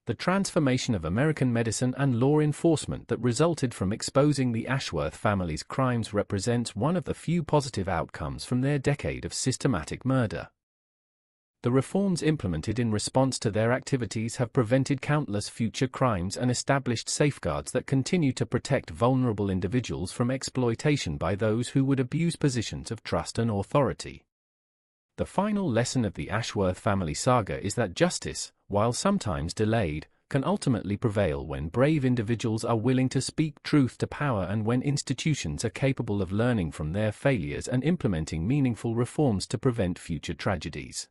The transformation of American medicine and law enforcement that resulted from exposing the Ashworth family's crimes represents one of the few positive outcomes from their decade of systematic murder. The reforms implemented in response to their activities have prevented countless future crimes and established safeguards that continue to protect vulnerable individuals from exploitation by those who would abuse positions of trust and authority. The final lesson of the Ashworth family saga is that justice, while sometimes delayed, can ultimately prevail when brave individuals are willing to speak truth to power and when institutions are capable of learning from their failures and implementing meaningful reforms to prevent future tragedies.